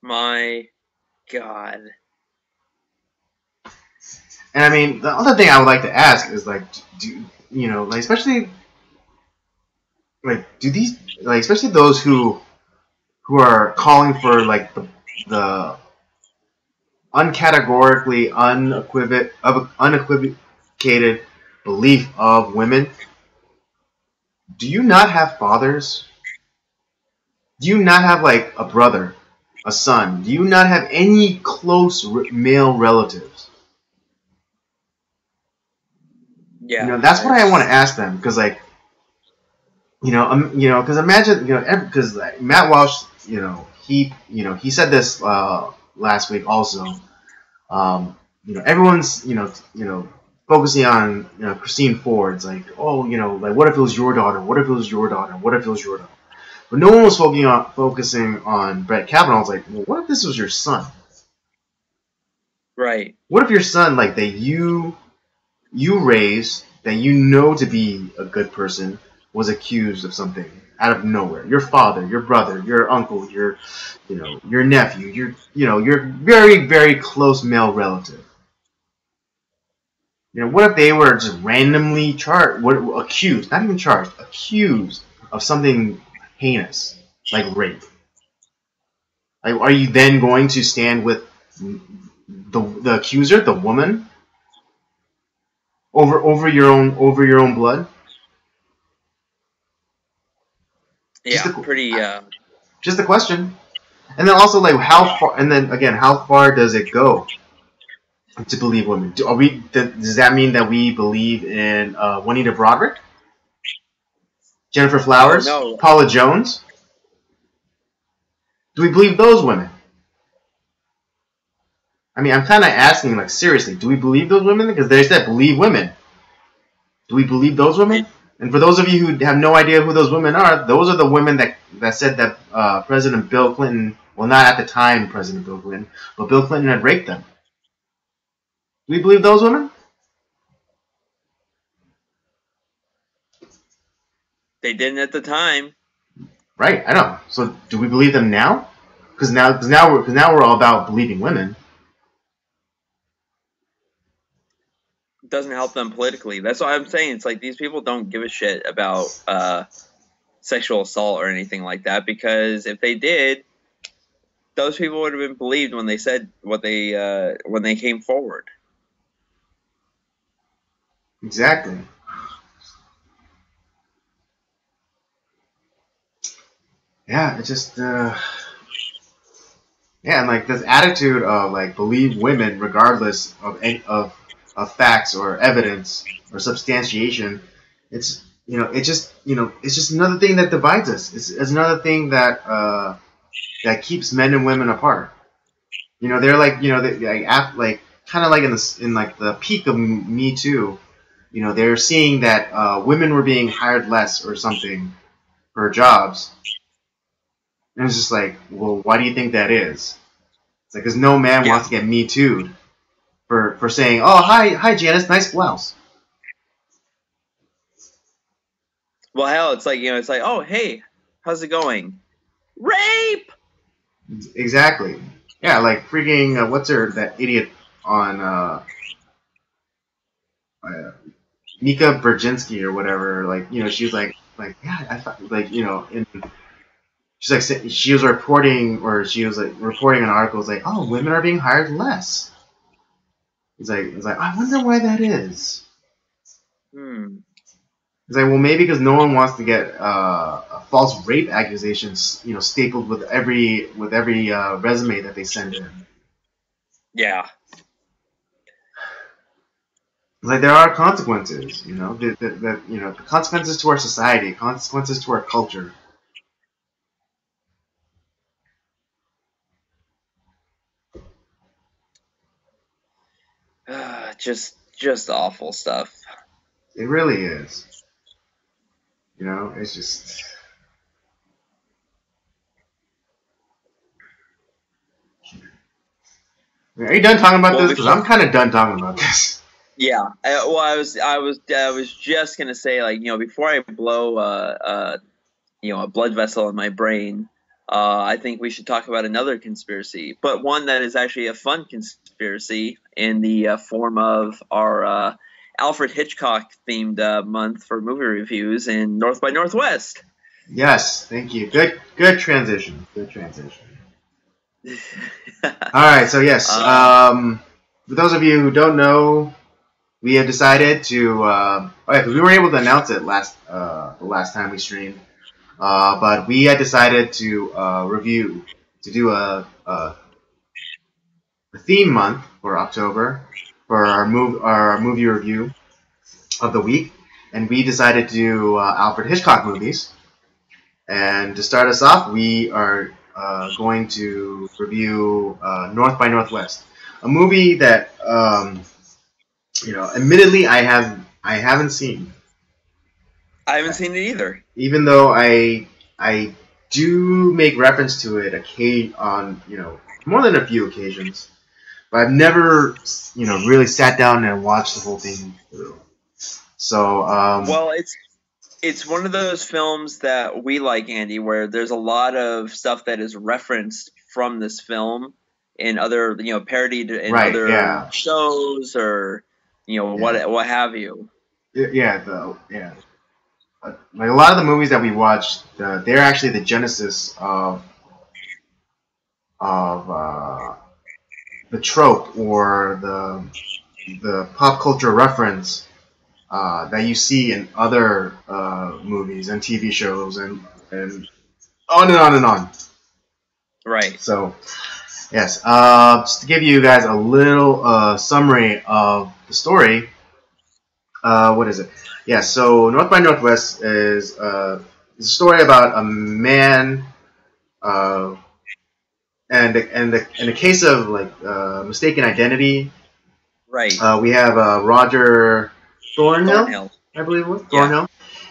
My God. And I mean, the other thing I would like to ask is like, do you know, like especially like do these like especially those who are calling for like the uncategorically unequivocated belief of women. Do you not have fathers? Do you not have like a brother, a son? Do you not have any close male relatives? You Yeah, know, that's what I want to it's ask them because like because imagine because like, Matt Walsh, he said this last week also. Everyone's focusing on Christine Ford. It's like, oh, like what if it was your daughter? What if it was your daughter? What if it was your daughter? But no one was focusing on Brett Kavanaugh. It's like, well, what if this was your son? right. What if your son, like that you raised, that you know to be a good person, was accused of something out of nowhere? Your father, your brother, your uncle, your nephew, your very very close male relative. What if they were just randomly accused, not even charged, accused of something heinous like rape? Like, are you then going to stand with the accuser, the woman, over your own blood? Just Yeah, a pretty. just a question. And then also like how far? And then again, how far does it go to believe women? Does that mean that we believe in Juanita Broderick, Jennifer Oh Flowers, no, Paula Jones? Do we believe those women? I mean, I'm kind of asking, like, seriously, do we believe those women? Because they said believe women. Do we believe those women? it And for those of you who have no idea who those women are, those are the women that said that President Bill Clinton, well, not at the time President Bill Clinton, but Bill Clinton had raped them. Do we believe those women? they didn't at the time. Right, I know. So do we believe them now? Because now we're all about believing women. Doesn't help them politically. That's what I'm saying. It's like these people don't give a shit about sexual assault or anything like that, because if they did, those people would have been believed when they said what they when they came forward. Exactly. Yeah, it just yeah, and like this attitude of like believe women regardless of facts or evidence or substantiation. It's just another thing that divides us. It's another thing that keeps men and women apart. They're like like kind of like in like the peak of Me Too. They're seeing that women were being hired less or something for jobs, and it's just like, well, why do you think that is? It's like because no man Yeah. wants to get Me Too'd for saying, oh, hi Janice, nice blouse. Well, hell, it's like it's like, oh hey, how's it going? Rape. Exactly. Yeah, like freaking what's that idiot on uh, Mika Brzezinski or whatever. Like she's like yeah, I thought like in she's like she was reporting or she was like reporting an article. It's like, oh, women are being hired less. It's like I wonder why that is. Hmm. It's like, well, maybe because no one wants to get false rape accusations, stapled with every resume that they send in. Yeah. It's like there are consequences, the consequences to our society, consequences to our culture. Just awful stuff. It really is. It's just. Are you done talking about Well, this? Because I'm kind of done talking about this. yeah. Well, I was just gonna say, like, before I blow a blood vessel in my brain, I think we should talk about another conspiracy, but one that is actually a fun conspiracy in the form of our Alfred Hitchcock themed month for movie reviews in North by Northwest. Yes, thank you. Good transition. Good transition. All right, so yes, for those of you who don't know, we have decided to. Because we weren't able to announce it the last time we streamed, but we had decided to do a theme month for October for our movie review of the week, and we decided to do Alfred Hitchcock movies. And to start us off, we are going to review North by Northwest, a movie that admittedly I haven't seen. I haven't seen it either. Even though I do make reference to it on more than a few occasions, but I've never really sat down and watched the whole thing through. So well, it's one of those films that we like, Andy, where there's a lot of stuff that is referenced from this film in other, parodied in other shows or, what have you. Like a lot of the movies that we watched, they're actually the genesis of the trope or the pop culture reference that you see in other movies and TV shows and on and on and on. Right. So, yes. Just to give you guys a little summary of the story. What is it? Yeah. So, North by Northwest is a story about a man. And the case of mistaken identity. Right. We have Roger Thornhill, I believe it was Thornhill,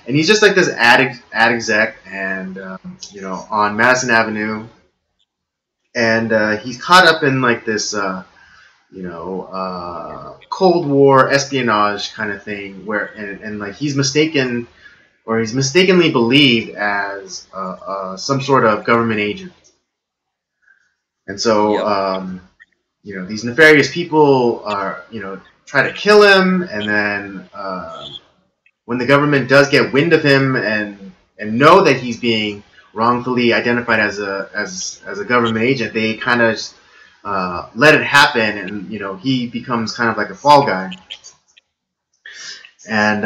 and he's just like this ad exec, and on Madison Avenue, and he's caught up in like this Cold War espionage kind of thing, where and like he's mistakenly believed as some sort of government agent, and so these nefarious people are try to kill him, and then when the government does get wind of him and know that he's being wrongfully identified as a government agent, they kind of let it happen, and he becomes kind of like a fall guy. And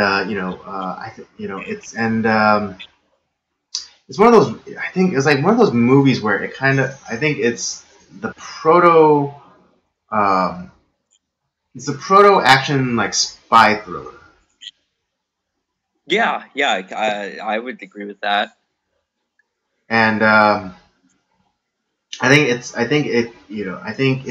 it's one of those. I think it's like one of those movies where it kind of. I think it's the proto. It's a proto action like spy thriller. Yeah, I would agree with that. And I think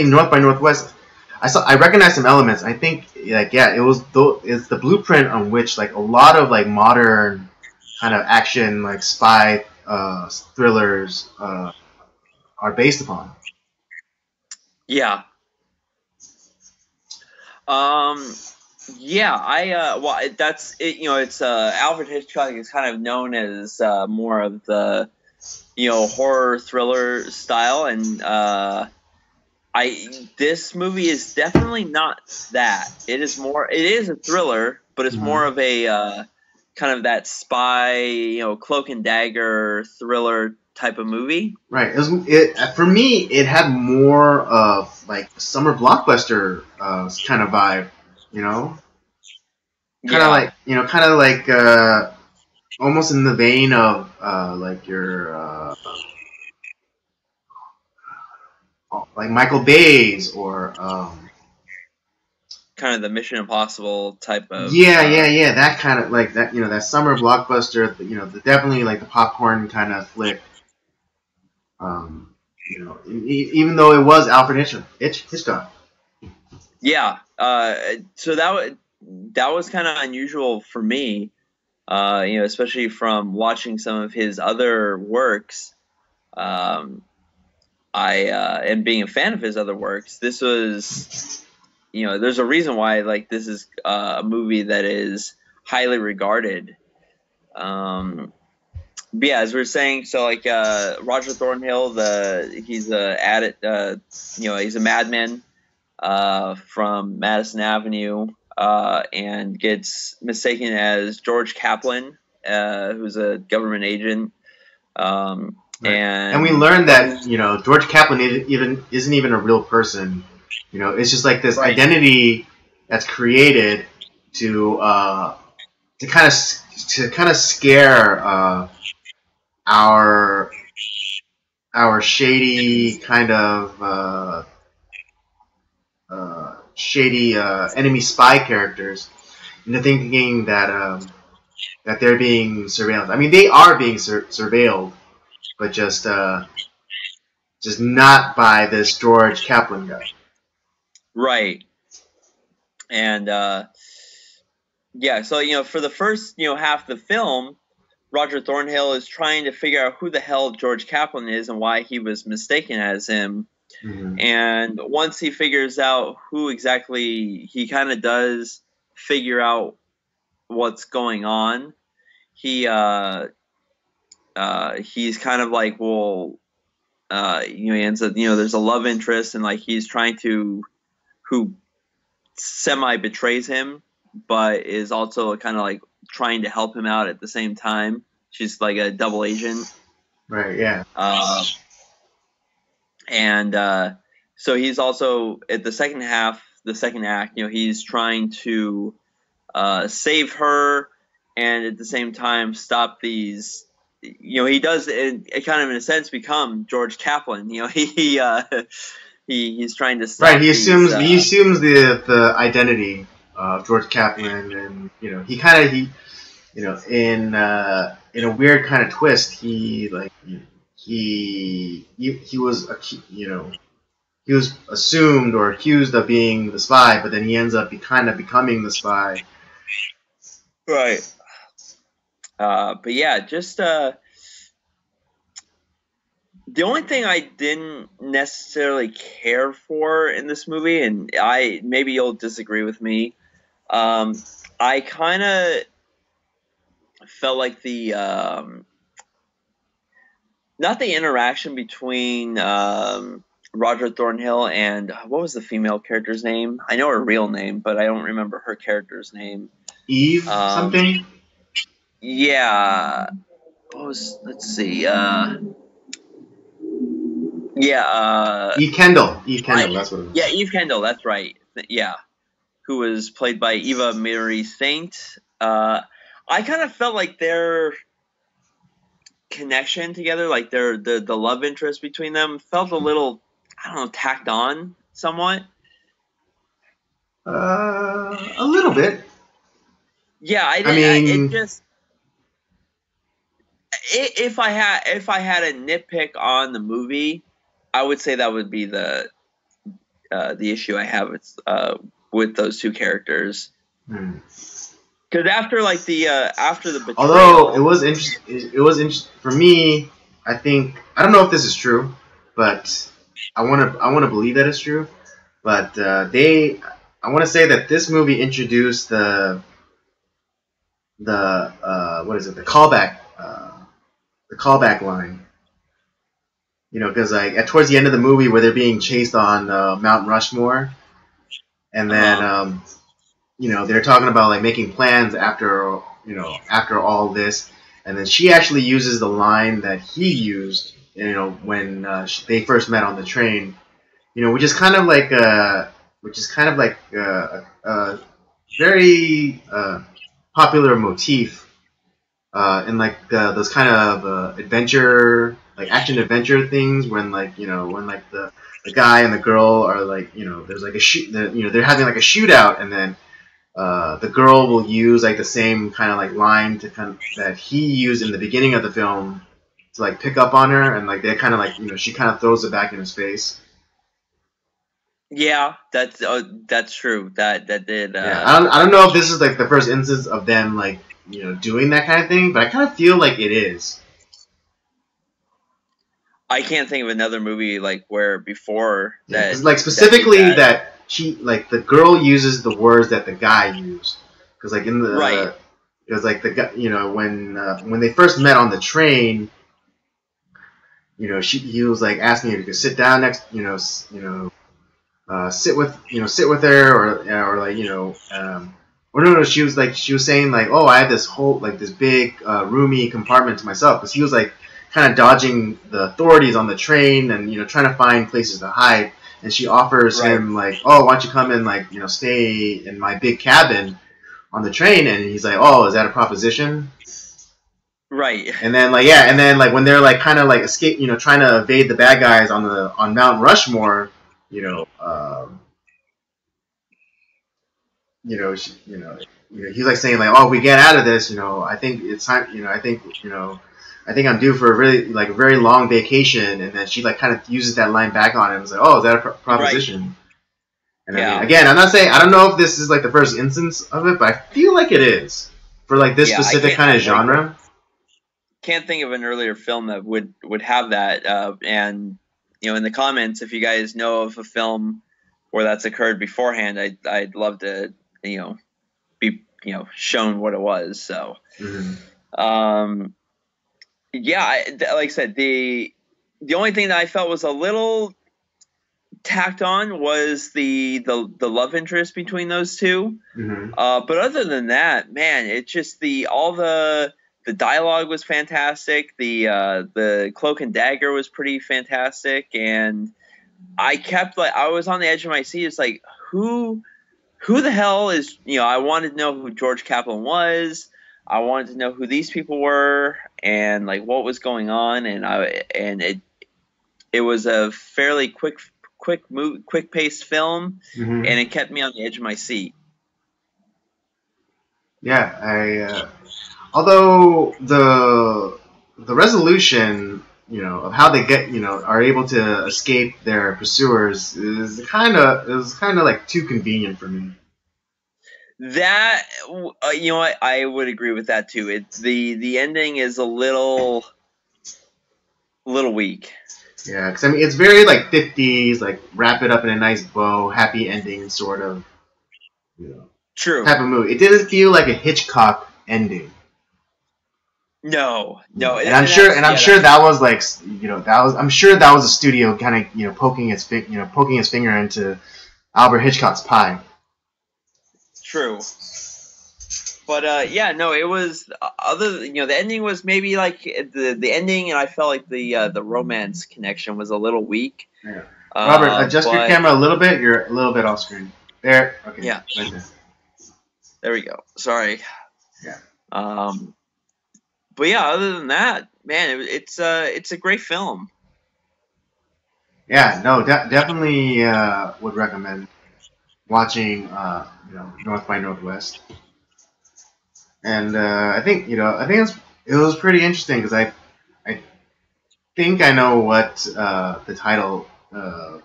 North by Northwest. I recognize some elements. I think it's the blueprint on which like a lot of like modern kind of action like spy thrillers are based upon. Yeah. That's it. It's Alfred Hitchcock is kind of known as more of the horror thriller style, and this movie is definitely not that. It is a thriller, but it's more of a kind of that spy, cloak and dagger thriller type of movie. Right. For me, it had more of like summer blockbuster kind of vibe, kind of like almost in the vein of like your like Michael Bay's or kind of the Mission Impossible type of that kind of like that that summer blockbuster, definitely like the popcorn kind of flick. Even though it was Alfred Hitchcock. Yeah. So that was kind of unusual for me, especially from watching some of his other works. And being a fan of his other works, this was, there's a reason why like this is a movie that is highly regarded. But yeah, as we were saying, so like Roger Thornhill, he's he's a madman from Madison Avenue, and gets mistaken as George Kaplan, who's a government agent. Right. And And we learned that George Kaplan isn't even a real person. It's just like this Right. identity that's created to kind of scare our shady kind of shady enemy spy characters into thinking that they're being surveilled. I mean, they are being surveilled, but just not by this George Kaplan guy. Right. And so for the first half of the film, Roger Thornhill is trying to figure out who the hell George Kaplan is and why he was mistaken as him. Mm-hmm. And once he figures out who exactly, he kind of does figure out what's going on. He's kind of like, well, he ends up, there's a love interest, and like he's trying to, who semi betrays him, but is also kind of like trying to help him out at the same time. She's like a double agent. Right, yeah. So he's also at the second half, the second act, he's trying to save her, and at the same time stop these. He does it kind of in a sense become George Kaplan. He's trying to stop. Right, he assumes the identity of George Kaplan, and he kind of in a weird kind of twist, he was he was assumed or accused of being the spy, but then he ends up kind of becoming the spy. Right. But yeah, just the only thing I didn't necessarily care for in this movie, and maybe you'll disagree with me, I kind of felt like the not the interaction between Roger Thornhill and what was the female character's name? I know her real name, but I don't remember her character's name. Eve something? Yeah. Let's see. Eve Kendall. That's what it was. Yeah, Eve Kendall. That's right. Yeah, who was played by Eva Marie Saint. I kind of felt like their connection together, like the love interest between them, felt a little, I don't know, tacked on somewhat. A little bit. Yeah, I mean, if I had a nitpick on the movie, I would say that would be the issue I have with those two characters. Because after the betrayal, although it was interesting for me. I think, I don't know if this is true, but I want to believe that it's true. But I want to say that this movie introduced the what is it, the callback line. Because like towards the end of the movie where they're being chased on Mount Rushmore, and then they're talking about like making plans after all this, and then she actually uses the line that he used when they first met on the train, which is kind of like a very popular motif in like those kind of adventure, like action adventure things, when the guy and the girl are like, there's like a they're having like a shootout, and then the girl will use like the same kind of like line that he used in the beginning of the film to like pick up on her, and like they kind of like she kind of throws it back in his face. Yeah, that's true. That did. Yeah, I don't know if this is like the first instance of them like doing that kind of thing, but I kind of feel like it is. I can't think of another movie like where before that. Like specifically that she, like, the girl uses the words that the guy used, because like in the right. it was like the guy, when they first met on the train, he was like asking her to sit down next, sit with her, or like, or no, she was saying like, oh, I have this whole like this big roomy compartment to myself, because he was like kind of dodging the authorities on the train and trying to find places to hide, and she offers Right. him like, oh, why don't you come and like stay in my big cabin on the train, and he's like, oh, is that a proposition? Right. And then when they're like kind of like escape, trying to evade the bad guys on Mount Rushmore, you know, um, he's like saying like, oh, if we get out of this, I think it's time, I think I'm due for a really like a very long vacation, and then she like kind of uses that line back on him and is like, oh, is that a proposition? Right. And I mean, again, I'm not saying, I don't know if this is like the first instance of it, but I feel like it is for like this specific kind of genre. Can't think of an earlier film that would have that. And in the comments, if you guys know of a film where that's occurred beforehand, I'd love to be shown what it was. So, yeah, like I said, the only thing that I felt was a little tacked on was the love interest between those two. But other than that, man, it's just the dialogue was fantastic. The cloak and dagger was pretty fantastic, and I was on the edge of my seat. It's like, who the hell is, I wanted to know who George Kaplan was. I wanted to know who these people were and like what was going on, and it was a fairly quick paced film, and it kept me on the edge of my seat. Yeah, although the resolution, of how they are able to escape their pursuers is kind of like too convenient for me. That what, I would agree with that too. It's the ending is a little weak. Yeah, because I mean it's very like 50s, like wrap it up in a nice bow, happy ending sort of, True. type of movie. It didn't feel like a Hitchcock ending. No. And I'm sure that was like, I'm sure that was a studio kind of poking its finger into Albert Hitchcock's pie. True. But it was the ending was maybe like the ending, and I felt like the romance connection was a little weak. Yeah. Robert, adjust your camera a little bit. You're a little bit off screen. There. Okay. Yeah. Right there. There we go. Sorry. Yeah. But yeah, other than that, man, it's a great film. Yeah. No. Definitely would recommend watching. North by Northwest. And I think it was pretty interesting because I think I know what the title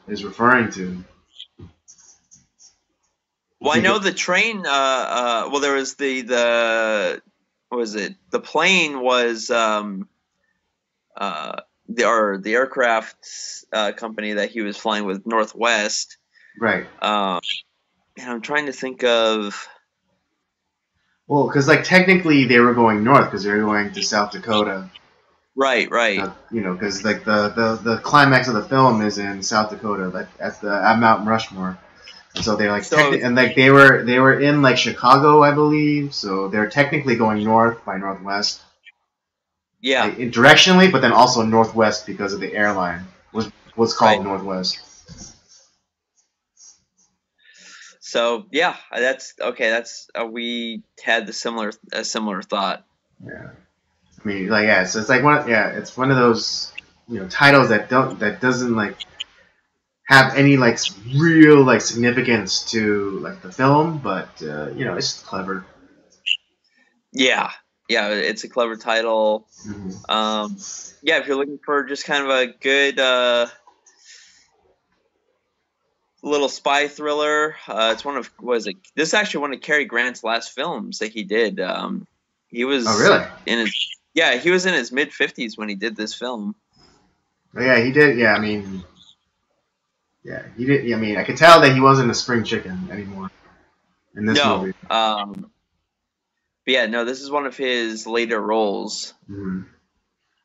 is referring to. Well, I know the train. Well, there was the what was it? The plane was the aircraft company that he was flying with, Northwest. Right. And I'm trying to think of. Well, because like technically they were going north because they were going to South Dakota. Right. Because like the climax of the film is in South Dakota, like at Mount Rushmore. And so they're like, they were in like Chicago, I believe. So they're technically going north by Northwest. Yeah. Like, directionally, but then also Northwest because of the airline was called Northwest. So yeah, that's okay. That's we had a similar thought. Yeah. I mean, like, yeah. So it's like it's one of those titles that doesn't like have any like real like significance to like the film, but it's clever. Yeah, it's a clever title. Yeah, if you're looking for just kind of a good little spy thriller, it's one of this is actually one of Cary Grant's last films that he did. He was he was in his mid-50s when he did this film. Oh, yeah, he did. Yeah, I mean. Yeah, he did. I mean, I could tell that he wasn't a spring chicken anymore in this movie. But yeah, no, this is one of his later roles. Mm-hmm.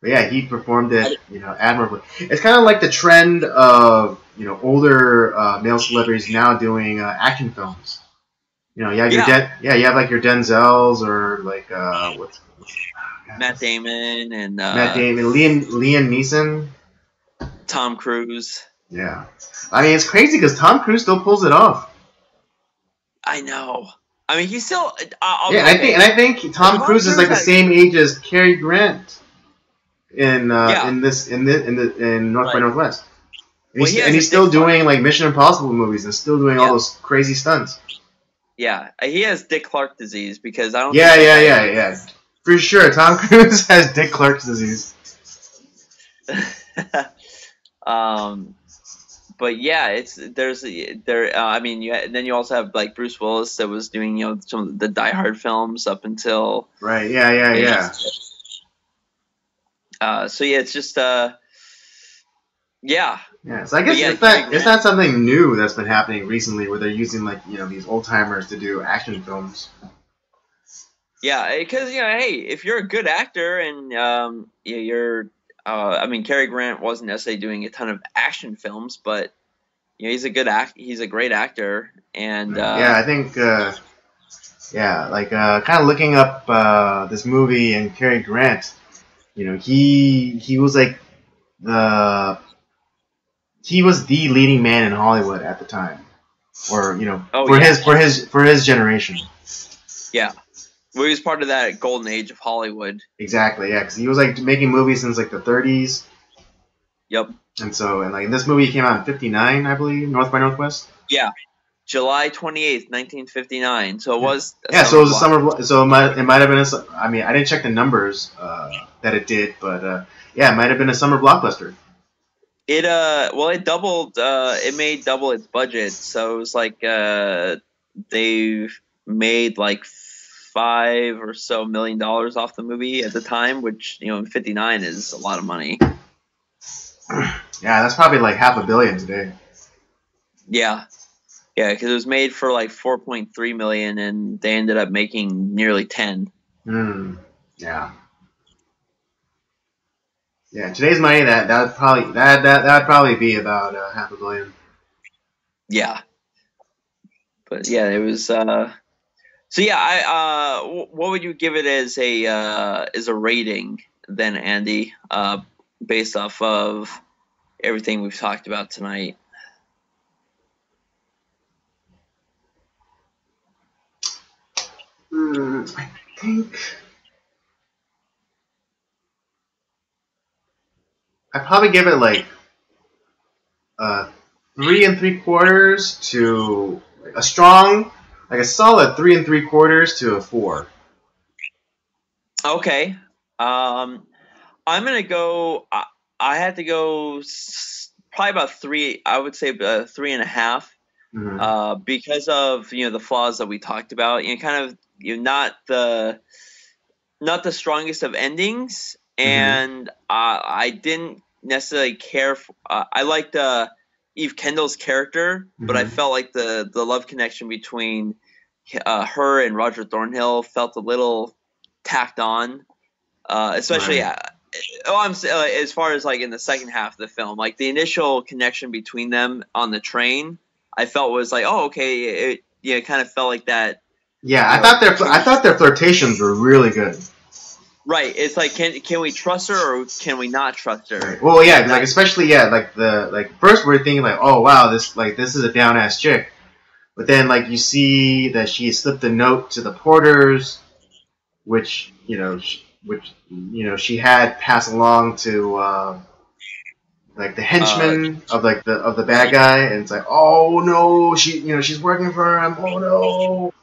But yeah, he performed it, admirably. It's kind of like the trend of older male celebrities now doing action films. You have you have like your Denzels or like Matt Damon and Matt Damon, Liam Neeson, Tom Cruise. Yeah, I mean it's crazy because Tom Cruise still pulls it off. I know. I mean, he's still. I think Tom Cruise is like the same age as Cary Grant in North by Northwest. And he's still doing like Mission Impossible movies and still doing all those crazy stunts. Yeah, he has Dick Clark disease because I don't. Yeah. For sure, Tom Cruise has Dick Clark's disease. But yeah, I mean, then you also have like Bruce Willis that was doing some of the Die Hard films up until right. Yeah. So yeah, it's just yeah. So I guess it's not something new that's been happening recently where they're using like these old timers to do action films. Yeah, because hey, if you're a good actor and you're I mean, Cary Grant wasn't necessarily doing a ton of action films, but he's a great actor, and I think kind of looking up this movie and Cary Grant, he was like he was the leading man in Hollywood at the time, or for his generation. Yeah. Well, he was part of that golden age of Hollywood. Exactly, yeah, because he was like making movies since like the 30s. Yep. And like this movie came out in '59, I believe, North by Northwest. Yeah, July 28th, 1959. So it was. So it was a summer. So it might have been I mean, I didn't check the numbers that it did, but it might have been a summer blockbuster. It it doubled. It made double its budget, so it was like they made like $5 or so million off the movie at the time, which in '59 is a lot of money. Yeah, that's probably like $500 million today. Yeah, because it was made for like 4.3 million, and they ended up making nearly 10. Yeah. Yeah, today's money that'd probably be about $500 million. Yeah, but yeah, it was. So yeah, what would you give it as a rating then, Andy? Based off of everything we've talked about tonight. I think I'd probably give it like 3 3/4 to a strong, like a solid 3 3/4 to a 4. Okay. I'm gonna go. I had to go probably about 3. I would say 3.5. Mm-hmm. Because of the flaws that we talked about. Kind of not the strongest of endings, and I didn't necessarily care. I liked Eve Kendall's character, but I felt like the love connection between her and Roger Thornhill felt a little tacked on, especially. Right. As far as like in the second half of the film, like the initial connection between them on the train, I felt was like, oh, okay, it kind of felt like that. Yeah, I thought their flirtations were really good. Right, it's like can we trust her or can we not trust her? Right. Well, yeah, like especially like first we're thinking like, oh wow, this is a down ass chick, but then like you see that she slipped a note to the porters, which she had passed along to like the henchman of the bad guy, and it's like, oh no, she's working for him. Oh no.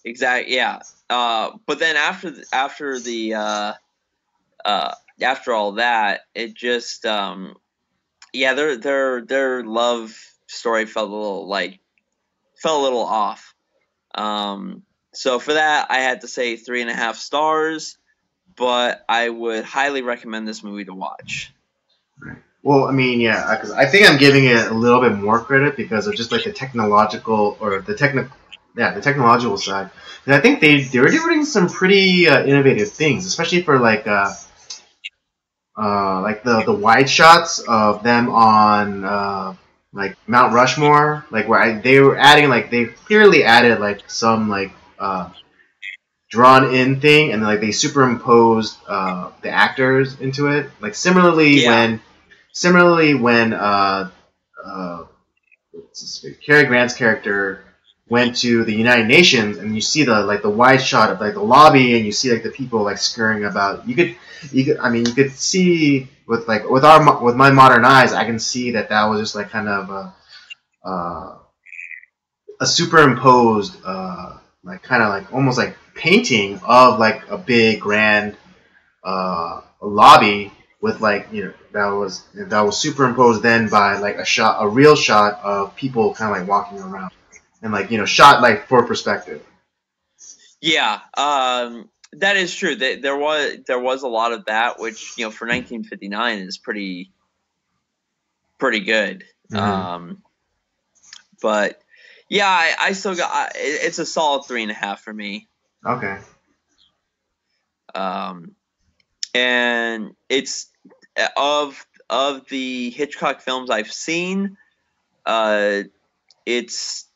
Exactly. Yeah. But then after all that, it just their love story felt a little off. So for that, I had to say 3.5 stars. But I would highly recommend this movie to watch. Right. Well, I mean, yeah, because I think I'm giving it a little bit more credit because of just like the technological or the yeah, the technological side. And I think they were doing some pretty innovative things, especially for like the wide shots of them on like Mount Rushmore, like where they were adding like they clearly added like some like drawn in thing, and like they superimposed the actors into it. Like Yeah. similarly when uh, Cary Grant's character went to the United Nations, and you see the like the wide shot of like the lobby, and you see like the people like scurrying about. I mean, you could see with like with my modern eyes, I can see that that was just like kind of a superimposed, like kind of like almost like painting of like a big grand lobby with like that was superimposed then by like a real shot of people kind of like walking around and like shot like for perspective. Yeah, that is true. There was a lot of that, which for 1959 is pretty good. Mm-hmm. But yeah, I still got it's a solid 3.5 for me. Okay. And it's of the Hitchcock films I've seen, it's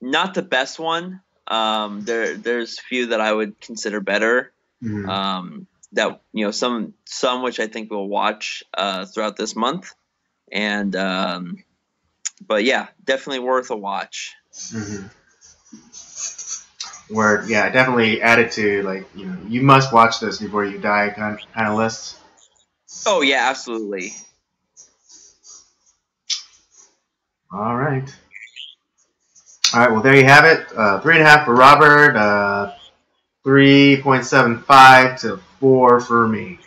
not the best one. There's a few that I would consider better. Mm-hmm. That some which I think we'll watch throughout this month, and but yeah, definitely worth a watch. Mm-hmm. Where yeah, definitely added to like you must watch this before you die kind of list. Oh yeah, absolutely. All right. All right. Well, there you have it. 3.5 for Robert. 3.75 to 4 for me.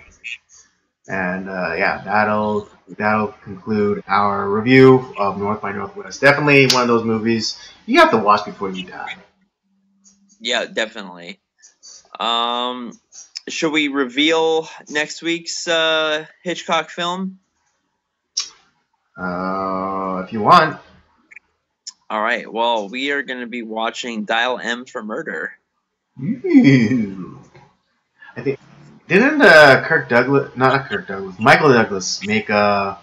And yeah, that'll conclude our review of North by Northwest. Definitely one of those movies you have to watch before you die. Yeah, definitely. Should we reveal next week's Hitchcock film? If you want. All right. Well, we are going to be watching Dial M for Murder. Ooh. I think didn't Kirk Douglas, Michael Douglas make a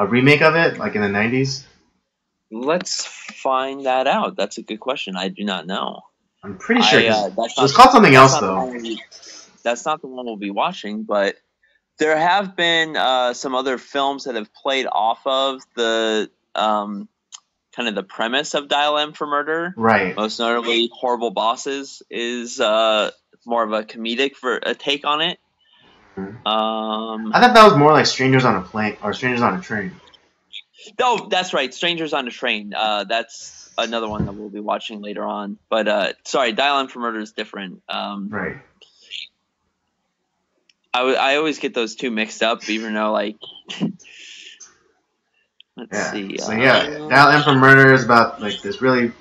remake of it like in the 90s? Let's find that out. That's a good question. I do not know. I'm pretty sure because it That's was not called something that's else not the though. one that's not the one we'll be watching. But there have been some other films that have played off of the kind of the premise of Dial M for Murder. Right. Most notably, Horrible Bosses is more of a comedic take on it. I thought that was more like Strangers on a Plane or Strangers on a Train. Oh, that's right, Strangers on a Train. That's another one that we'll be watching later on. But sorry, Dial M for Murder is different. Right. I always get those two mixed up, even though like. Let's see. So yeah, Dial M for Murder is about like this really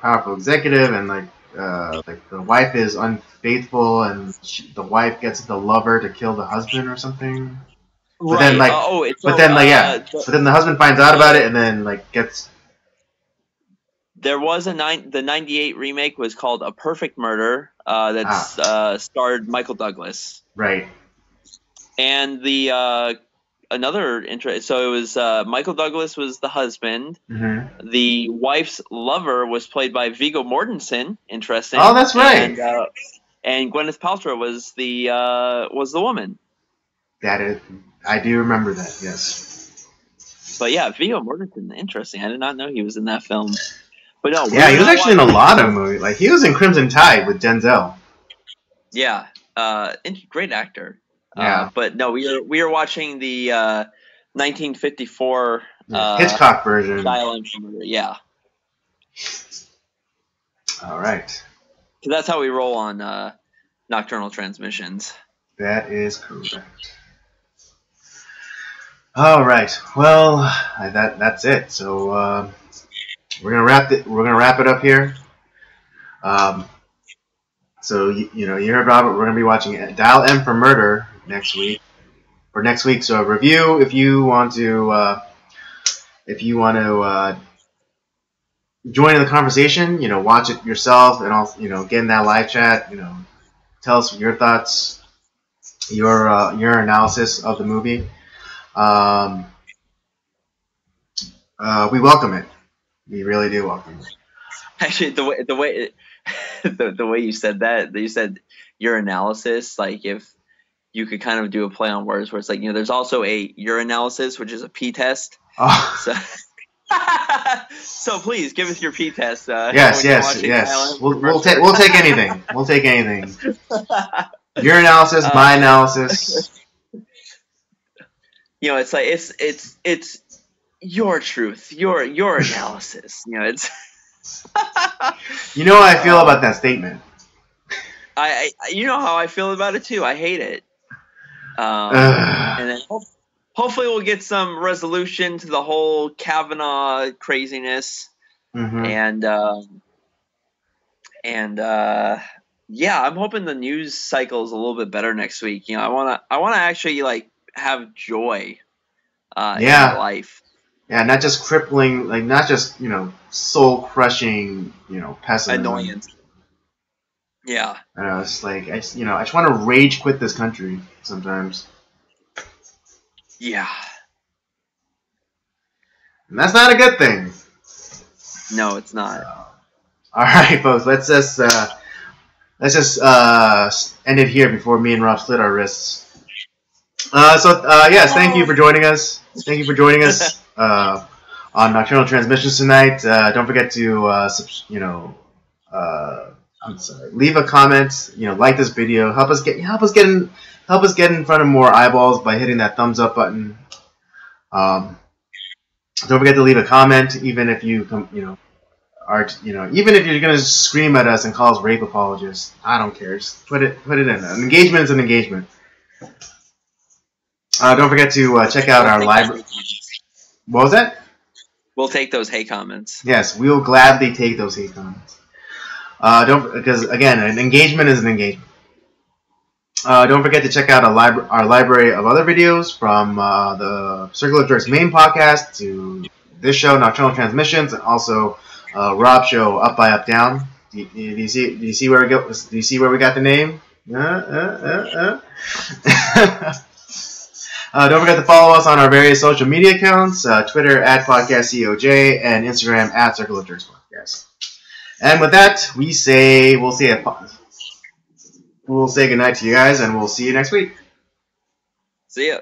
powerful executive, and like the wife is unfaithful, and the wife gets the lover to kill the husband or something. But then like, but then the husband finds out about it, and then like gets. There was the 98 remake was called A Perfect Murder that starred Michael Douglas. Right. And the another interest. So it was Michael Douglas was the husband. Mm-hmm. The wife's lover was played by Viggo Mortensen. Interesting. Oh, that's right. And Gwyneth Paltrow was the woman. That is, I do remember that. Yes. But yeah, Viggo Mortensen. Interesting. I did not know he was in that film. But no. Yeah, he was actually in a lot of movies. Like he was in Crimson Tide with Denzel. Yeah. Great actor. Yeah. But no, we are watching the 1954 Hitchcock version. Dial M for Murder. Yeah. All right. So that's how we roll on Nocturnal Transmissions. That is correct. All right. Well, that's it. So we're gonna wrap it up here. So you heard Robert. We're gonna be watching Dial M for Murder next week. So a review if you want to join in the conversation. Watch it yourself, and also get in that live chat. Tell us your thoughts, your analysis of the movie. We welcome it. We really do welcome it. Actually, the way you said that, you said your analysis, like if you could kind of do a play on words where it's like, there's also a urinalysis, which is a pee test. Oh. So, so please give us your pee test. Yes. We'll take anything. We'll take anything. Your analysis, my analysis. It's like it's your truth, your analysis. It's. You know how I feel about that statement. I you know how I feel about it too. I hate it. And then hopefully we'll get some resolution to the whole Kava-Nah craziness. Mm-hmm. Yeah, I'm hoping the news cycle is a little bit better next week. I wanna actually like have joy in my life. Yeah, not just crippling, like not just soul crushing, pessimism. Annoyance. Yeah. It's like I just want to rage quit this country sometimes. Yeah. And that's not a good thing. No, it's not. All right, folks. Let's just end it here before me and Rob slit our wrists. Yes, thank you for joining us. Thank you for joining us on Nocturnal Transmissions tonight. Don't forget to leave a comment. Like this video. Help us get in front of more eyeballs by hitting that thumbs up button. Don't forget to leave a comment, even if you even if you're gonna scream at us and call us rape apologists. I don't care. Just put it in. An engagement is an engagement. Don't forget to check out our library. What was that? We'll take those hate comments. Yes, we will gladly take those hate comments. Because again, an engagement is an engagement. Don't forget to check out our library of other videos, from the Circle of Jerks main podcast to this show, Nocturnal Transmissions, and also Rob's show, Up by Up Down. Do you see where we go? Do you see where we got the name? Don't forget to follow us on our various social media accounts, Twitter @PodcastCOJ and Instagram @Circle of Jerks Podcast. And with that, we'll say goodnight to you guys, and we'll see you next week. See ya.